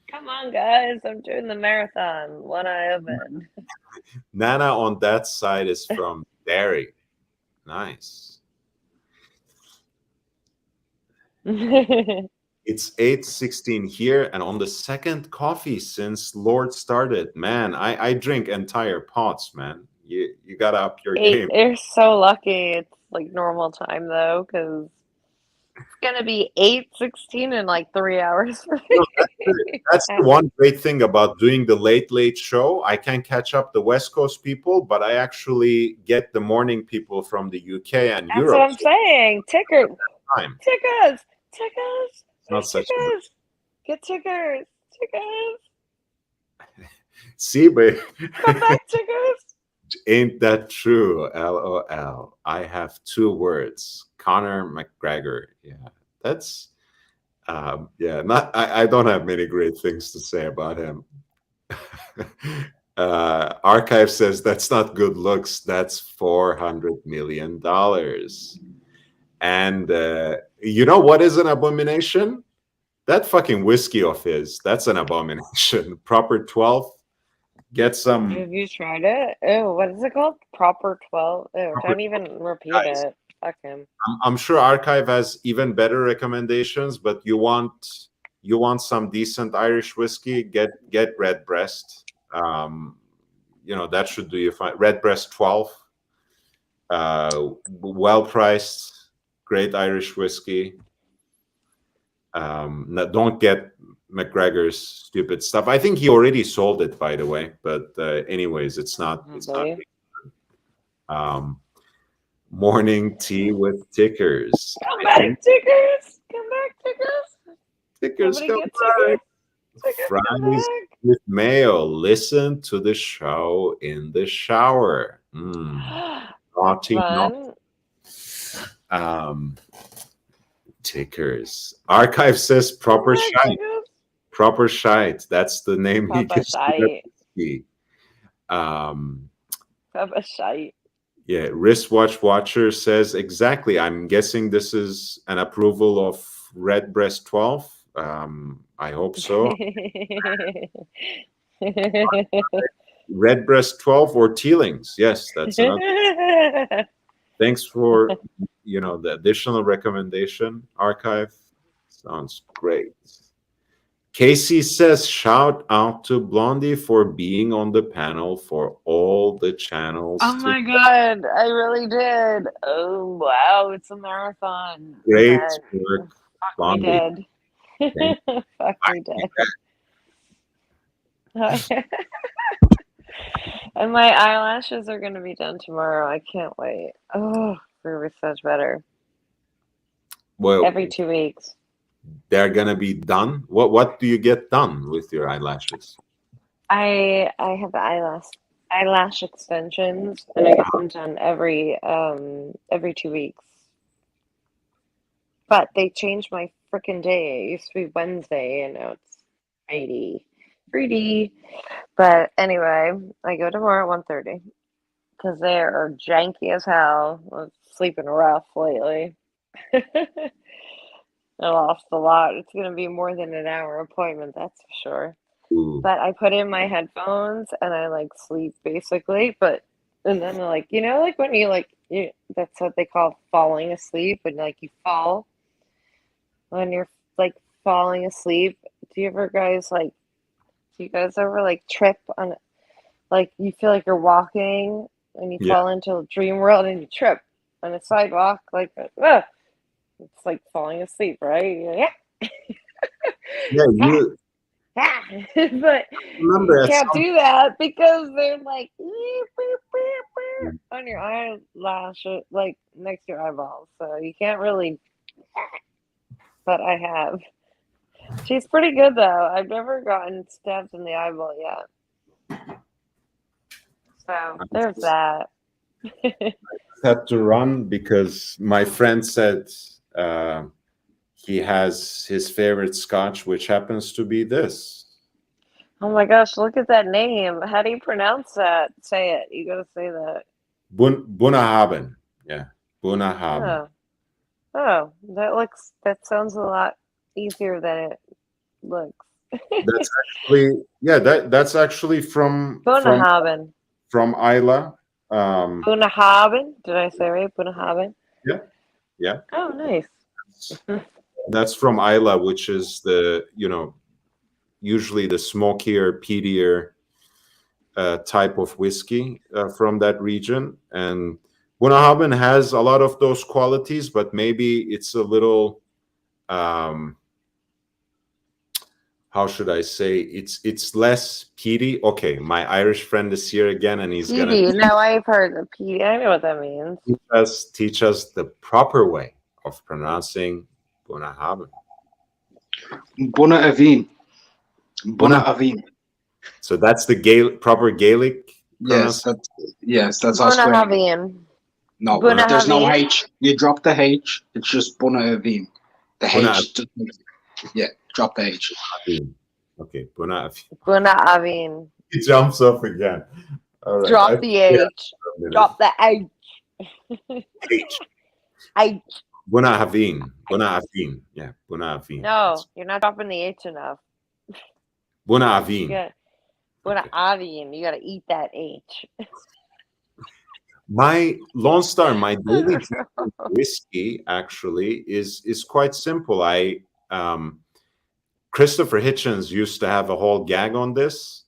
Come on, guys! I'm doing the marathon. One eye open. Nana on that side is from Derry. Nice. It's 8:16 here, and on the second coffee since Lord started. Man, I drink entire pots, man. You gotta up your game. You're so lucky. It's like normal time though, because it's gonna be 8:16 in like 3 hours for me. That's the one great thing about doing the late show. I can catch up the West Coast people, but I actually get the morning people from the UK and That's Europe. What I'm saying. Tickers. Not such a Get tickers. See, babe. Come back, tickers. Ain't that true? LOL. I have 2 words. Conor McGregor. Yeah, that's I don't have many great things to say about him. Archive says that's not good looks. That's $400 million. And you know what is an abomination? That fucking whiskey of his. That's an abomination. Proper 12. Get some. Have you tried it? Ew, what is it called? Proper 12? Ew, Proper don't even repeat guys. it. Fuck him. I'm sure Archive has even better recommendations, but you want some decent Irish whiskey, get Redbreast. That should do you fine. Redbreast 12, well priced, great Irish whiskey. Don't get McGregor's stupid stuff. I think he already sold it, by the way. But anyways, it's not. Really? Morning tea with tickers. Come back, tickers! Come back, tickers! Tickers, Somebody come get tickers! Tickers, come Fries back! with mayo. Listen to the show in the shower. Naughty, Fun. tickers. Archive says proper Come back, shite. tickers. Proper shite. That's the name he Papa gives to the shite. whiskey. Papa shite. Yeah, wristwatch watcher says exactly. I'm guessing this is an approval of Redbreast 12. I hope so. Redbreast 12 or Teelings. Yes, that's another. Thanks for the additional recommendation, Archive. Sounds great. Casey says, shout out to Blondie for being on the panel for all the channels. Oh my god, I really did. Oh wow, it's a marathon. Great Man, work, fuck Blondie. me dead. Fuck me dead. And my eyelashes are gonna be done tomorrow. I can't wait. Oh, they're so much better. Well, Every 2 weeks. they're gonna be done. What do you get done with your eyelashes? I have eyelash extensions, and I get them done every 2 weeks. But they changed my freaking day. It used to be Wednesday, and now it's Friday. But anyway, I go tomorrow at 1:30 because they are janky as hell. I'm sleeping rough lately. I lost a lot. It's going to be more than an hour appointment, that's for sure. Ooh. But I put in my headphones and I sleep basically. And then like when you that's what they call falling asleep, when you fall when you're falling asleep. Do you guys ever trip on you feel like you're walking and you fall into a dream world and you trip on a sidewalk it's like falling asleep, right? Yeah. Yeah, But remember you can't do that because they're on your eyelash, next to your eyeballs. So you can't really. But I have. She's pretty good though. I've never gotten stabbed in the eyeball yet. So there's that. had to run because my friend said he has his favorite scotch, which happens to be this. Oh my gosh, look at that name. How do you pronounce that? Say it. You gotta say that. Bunnahabhain. Yeah. Bunnahabhain. Oh, that sounds a lot easier than it looks. That's actually from Bunnahabhain. From Isla. Bunnahabhain? Did I say right? Bunnahabhain? Yeah. Oh, nice. That's from Isla, which is usually the smokier, peatier type of whiskey from that region. And Bunnahabhain has a lot of those qualities, but maybe it's a little, how should I say? It's less peaty. Okay, my Irish friend is here again, and he's peaty. gonna. No, I've heard of peaty. I know what that means. Teach us the proper way of pronouncing Bunnahabhain. Bunnahabhain. Bunnahabhain. So that's the proper Gaelic. Yes, that's Australian. No, there's no H. You drop the H. It's just Bunnahabhain. The H. Drop the H. Okay, Bunnahabhain. Bunnahabhain. He jumps up again. All right. Drop the H. Drop the H. H. H. Buna haveen. Buna haveen. Yeah, buna haveen. No, you're not dropping the H enough. Buna You haveen. got when Okay. avian, you gotta eat that H. My Lone Star, my daily drinking whiskey actually is quite simple. Christopher Hitchens used to have a whole gag on this.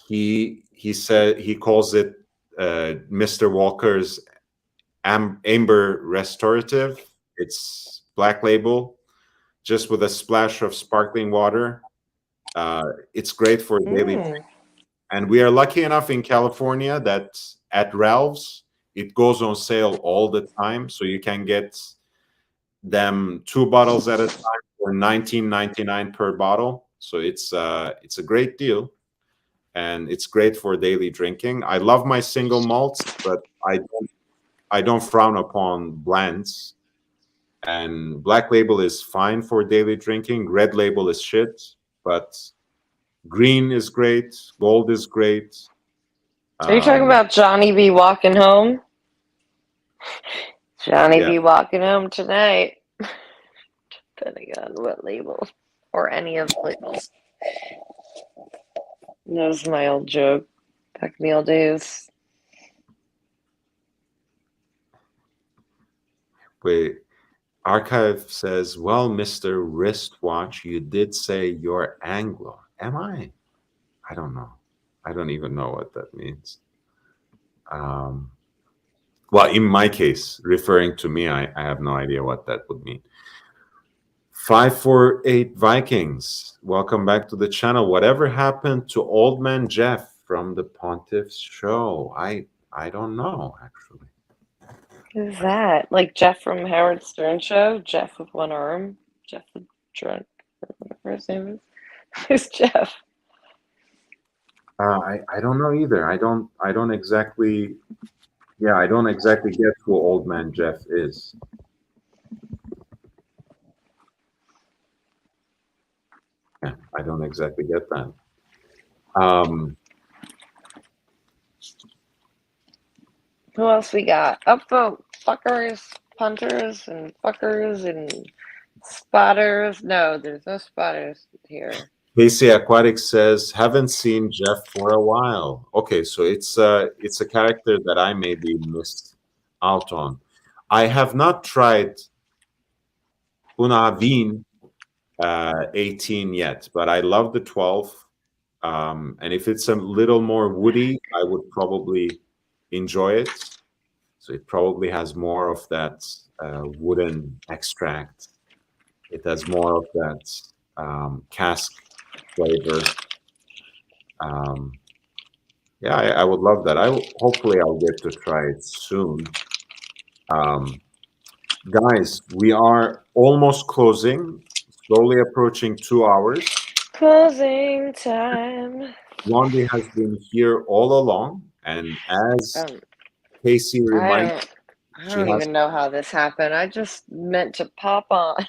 He said he calls it Mr. Walker's Amber Restorative. It's Black Label, just with a splash of sparkling water. It's great for daily drink. And we are lucky enough in California that at Ralph's it goes on sale all the time, so you can get them 2 bottles at a time for $19.99 per bottle. So it's a great deal, and it's great for daily drinking. I love my single malts, but I don't frown upon blends. And Black Label is fine for daily drinking. Red Label is shit, but green is great. Gold is great. Are you talking about Johnny B walking home? Johnny Yeah. B walking home tonight. Depending on what label or any of the labels. That was my old joke back in the old days. Wait, Archive says, well, Mr. Wristwatch, you did say you're Anglo. Am I? I don't know. I don't even know what that means. Well, in my case, referring to me, I have no idea what that would mean. 548 Vikings, welcome back to the channel. Whatever happened to Old Man Jeff from the Pontiff's show? I don't know, actually. Who's that? Like Jeff from Howard Stern show? Jeff with one arm? Jeff the drunk? Or whatever his name is? Who's Jeff? I don't know either. I don't exactly get who Old Man Jeff is. Yeah, I don't exactly get that. Who else we got? Upvote fuckers, punters, and fuckers, and spotters. No, there's no spotters here. Casey Aquatic says, haven't seen Jeff for a while. Okay, so it's a character that I maybe missed out on. I have not tried Unavin 18 yet, but I love the 12. And if it's a little more woody, I would probably enjoy it. So it probably has more of that wooden extract. It has more of that cask flavor. Yeah, I would love that. Hopefully I'll get to try it soon. Guys, we are almost closing, slowly approaching 2 hours. Closing time. Blondie has been here all along, and as Casey reminded, I don't even know how this happened. I just meant to pop on.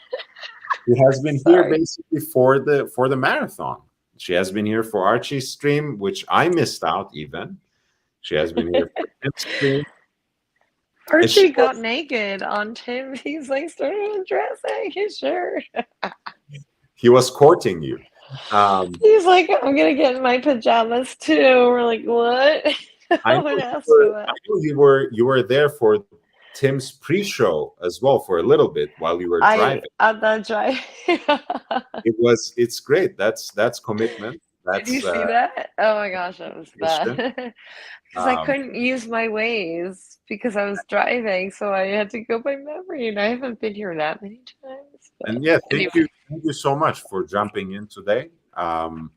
she has been here basically for the marathon. She has been here for Archie's stream, which I missed out even. She has been here for Tim's stream. Archie got naked on Tim. He's like started undressing his shirt. He was courting you. He's like, I'm gonna get in my pajamas too. We're like, what? I know you were there for Tim's pre-show as well for a little bit while you were driving. At that drive. It's great. That's commitment. Did you see that? Oh my gosh, that was bad. Because I couldn't use my Waze because I was driving, so I had to go by memory, and I haven't been here that many times. And yeah, thank you so much for jumping in today. I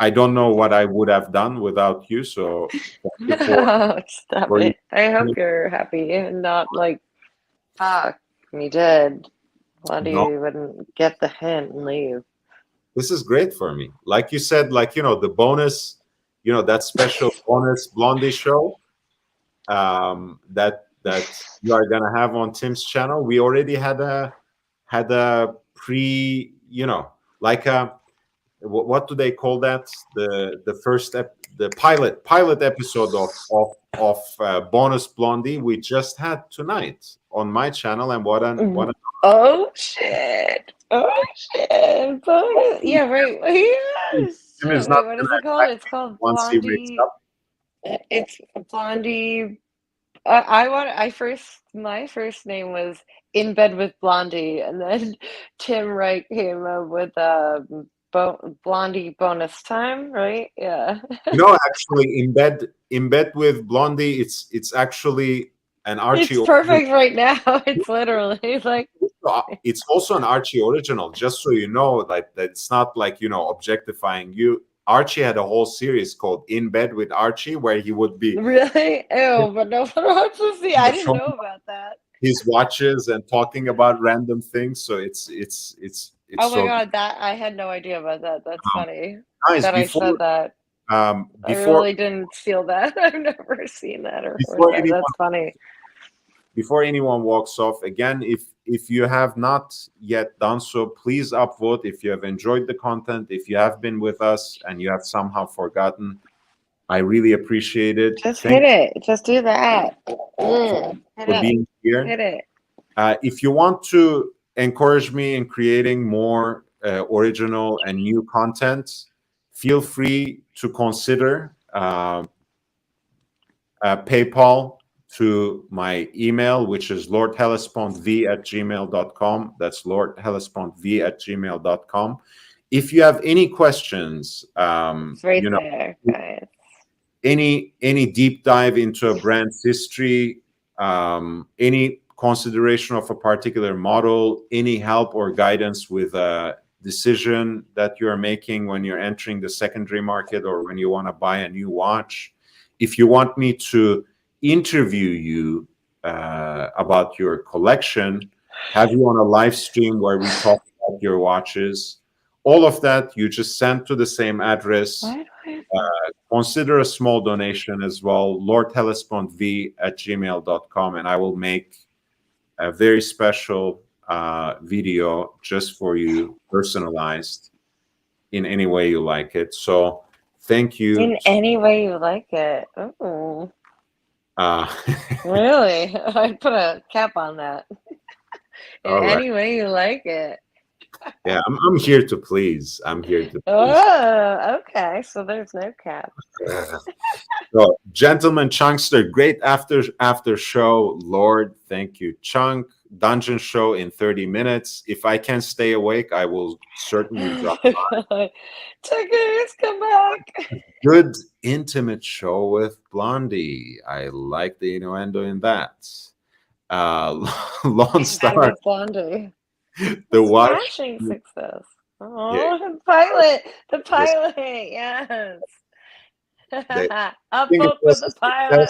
don't know what I would have done without you, so stop it. I hope you're happy and not like, fuck me dead. Why do you wouldn't get the hint and leave? This is great for me. Like you said, like, the bonus, that special bonus Blondie show that you are gonna have on Tim's channel. We already had a pre, like a what do they call that? The first the pilot episode of Bonus Blondie we just had tonight on my channel, and what an Oh shit! Oh shit! Bonus. Yeah, right. Yes. Tim Shit, is not wait, what is gonna it called? attack It's called once he wakes Blondie. up. It's Blondie. My first name was In Bed with Blondie, and then Tim Wright came up with Blondie Bonus Time, right? Yeah. No, actually, in bed with Blondie, it's actually an Archie. It's perfect right now. It's literally like It's also an Archie original, just so you know, like that it's not like, objectifying you. Archie had a whole series called In Bed with Archie, where he would be really ew, but no one wants to see. I didn't know about that. his watches and talking about random things. So it's Oh my so god, that I had no idea about that. That's funny nice. that I said that. I Before really didn't feel that. I've never seen that or before heard that. anyone That's funny. before anyone walks off, again, if you have not yet done so, please upvote if you have enjoyed the content. If you have been with us and you have somehow forgotten, I really appreciate it. Just Thank hit it. Just do that. Hit you for it. being here. Hit it. If you want to encourage me in creating more original and new content, feel free to consider PayPal to my email, which is lordhellespontv@gmail.com. That's lordhellespontv@gmail.com. If you have any questions, It's right there, guys. any deep dive into a brand's history, any consideration of a particular model, any help or guidance with a decision that you're making when you're entering the secondary market or when you want to buy a new watch, if you want me to interview you about your collection, have you on a live stream where we talk about your watches, all of that you just send to the same address. Consider a small donation as well, lordhellespontv@gmail.com, and I will make a very special video just for you, personalized in any way you like it. So thank you. In any way you like it. Oh. Really? I'd put a cap on that. In any way you like it. Yeah, I'm here to please. I'm here to please. Oh, okay. So there's no cap. So, gentlemen, Chunkster, great after show. Lord, thank you, Chunk. Dungeon show in 30 minutes. If I can stay awake, I will certainly drop by. Chuckers, come back. Good intimate show with Blondie. I like the innuendo in that. Lone Star. Blondie. The watch. Smashing success. Oh, yeah. The pilot, yes. Up with the pilot.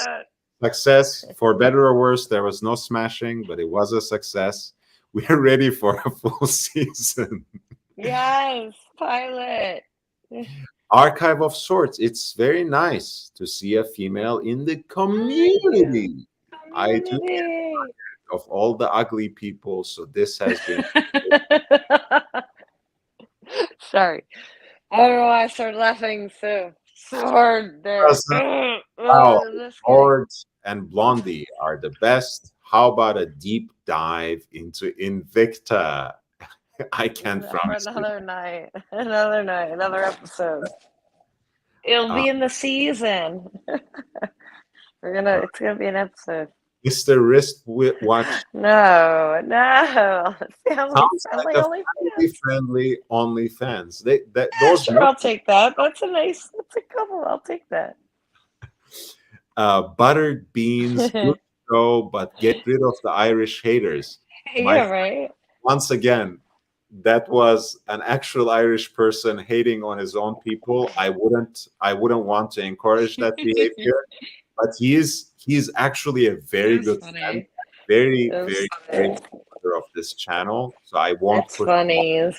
Success, for better or worse. There was no smashing, but it was a success. We are ready for a full season. Yes, pilot. Archive of sorts. It's very nice to see a female in the community. I do get tired of all the ugly people, so this has been. Sorry, I don't know why I started laughing so hard there. Wow, Lord and Blondie are the best. How about a deep dive into Invicta? I can't promise. Another night, another episode. It'll be in the season. It's gonna be an episode. Mr. Wristwatch. No. Family OnlyFans. I'll take that. That's a couple. I'll take that. Buttered beans, good show, but get rid of the Irish haters. Yeah, right. Once again, that was an actual Irish person hating on his own people. I wouldn't want to encourage that behavior. But he's actually a very good fan, very supporter of this channel. So I won't push him off.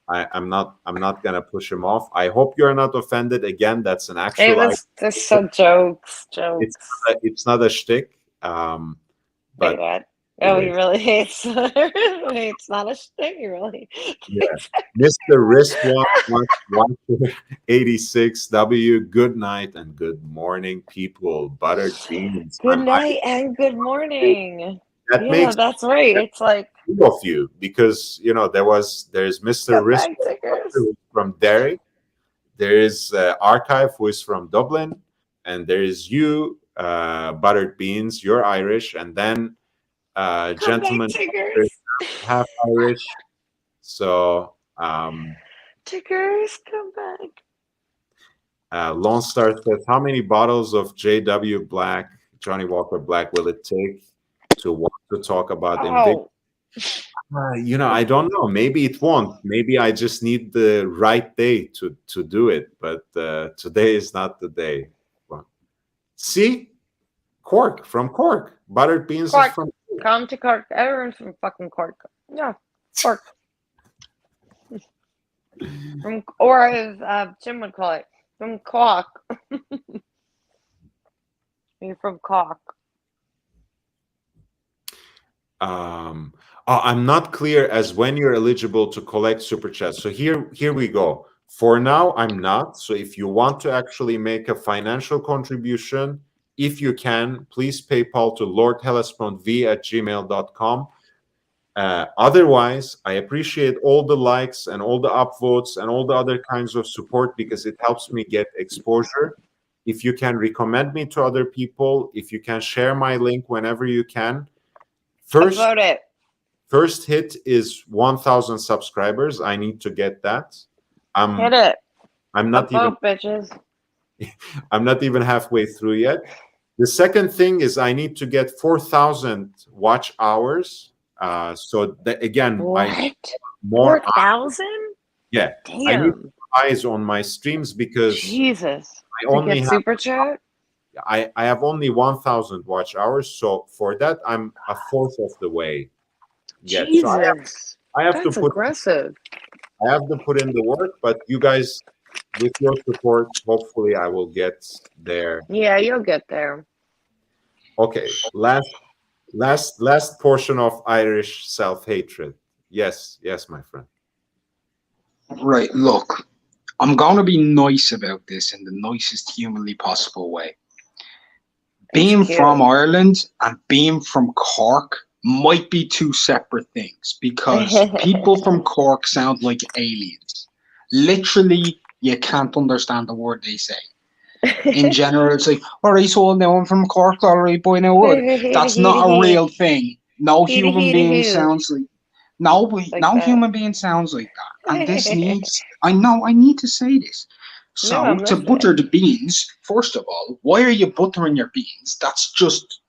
I'm not gonna push him off. I hope you're not offended. Again, that's an actual. It was just some jokes. It's not a shtick. But Oh, he really hates. It's not a thing. He really. Yeah. Mr. Wristwatch 86W, good night and good morning, people. Buttered beans. Good night and good morning. That Yeah, makes that's right. It's like two of you because there's Mr. come Wristwatch back, tickers. who's from Derry. There is Archive, who is from Dublin, and there is you, Buttered Beans. You're Irish, and then Come gentleman back, tickers. half Irish. So Tickers, come back. Lone Star says, how many bottles of JW Black, Johnny Walker Black, will it take to want to talk about Invictus? I don't know. Maybe it won't. Maybe I just need the right day to do it. But today is not the day. Well, see, Cork, from Cork. Buttered Beans Cork. is from Cork. Come to Cork. Everyone's from fucking Cork. Yeah, Cork. Or as Jim would call it, from Cork. You're from Cork. I'm not clear as when you're eligible to collect super chats. So here we go. For now, I'm not. So if you want to actually make a financial contribution, if you can, please PayPal to lordhellespontv@gmail.com. Otherwise, I appreciate all the likes and all the upvotes and all the other kinds of support because it helps me get exposure. If you can recommend me to other people, if you can share my link whenever you can. Upvote it. First hit is 1,000 subscribers. I need to get that. Hit it. I'm not Upvote, bitches. I'm not even halfway through yet. The second thing is I need to get 4,000 watch hours. So again, What? more 4,000? Yeah. Damn. I need eyes on my streams because Jesus. I only have super chat. I have only 1,000 watch hours. So for that, I'm a fourth of the way. Yeah. Jesus. So I have That's to put aggressive. I have to put in the work, but you guys, with your support, hopefully I will get there. Yeah, you'll get there. Okay, last portion of Irish self-hatred. Yes, my friend. Right, look, I'm going to be nice about this in the nicest humanly possible way. Being from Ireland and being from Cork might be two separate things because people from Cork sound like aliens. Literally, you can't understand the word they say. In general, it's like, all right, so now I'm from Cork, all right, boy, now what? That's not a real thing. No human being sounds like human being sounds like that. And this needs, I need to say this. So, to butter the beans, first of all, why are you buttering your beans? That's just,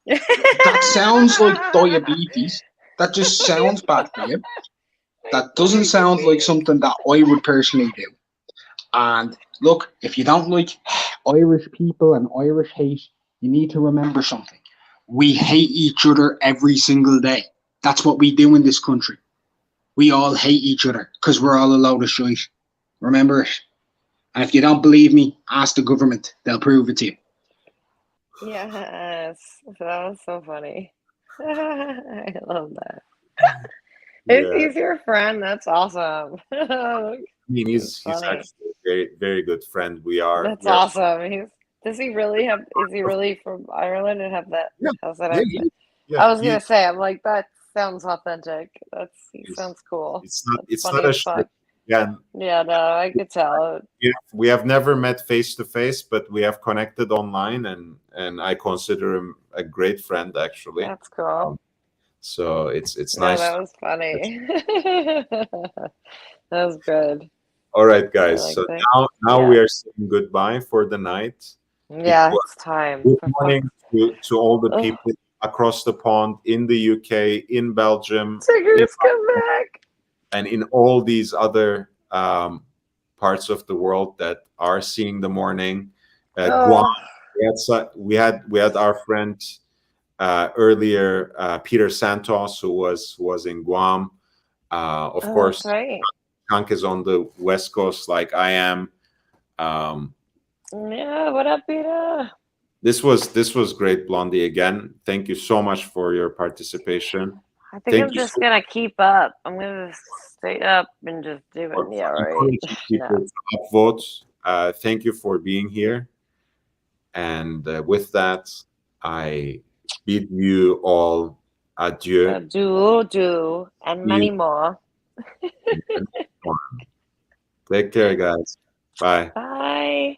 that sounds like diabetes. That just sounds bad for you. That doesn't sound like something that I would personally do. And look, if you don't like Irish people and Irish hate, you need to remember something. We hate each other every single day. That's what we do in this country. We all hate each other because we're all a load of shite. Remember it. And if you don't believe me, ask the government. They'll prove it to you. Yes. That was so funny. I love that. If he's your friend, that's awesome. I mean, he's actually a very, very good friend. That's awesome. Is he really from Ireland and have that? Yeah. How's that accent? I was gonna say, I'm like, that sounds authentic. He sounds cool. It's not a shit. Yeah. Yeah, no, I could tell. We have never met face to face, but we have connected online, and I consider him a great friend, actually. That's cool. So it's nice. That was funny. That was good. All right, guys. So now we are saying goodbye for the night. Yeah, it's time. Good morning to all the people across the pond in the UK, in Belgium. Tickers, come back. And in all these other parts of the world that are seeing the morning. Guam. We had our friend earlier, Peter Santos, who was in Guam. Of course, right. Kank is on the West Coast like I am. Yeah, what up, Peter? this was great, Blondie. Again, thank you so much for your participation. I think Thank I'm you just so gonna keep up. I'm gonna stay up and just do it. for Yeah, right. encouraging people No. to upvote. Thank you for being here. And with that, I bid you all adieu. Do, and many more. Take care, guys. Bye. Bye.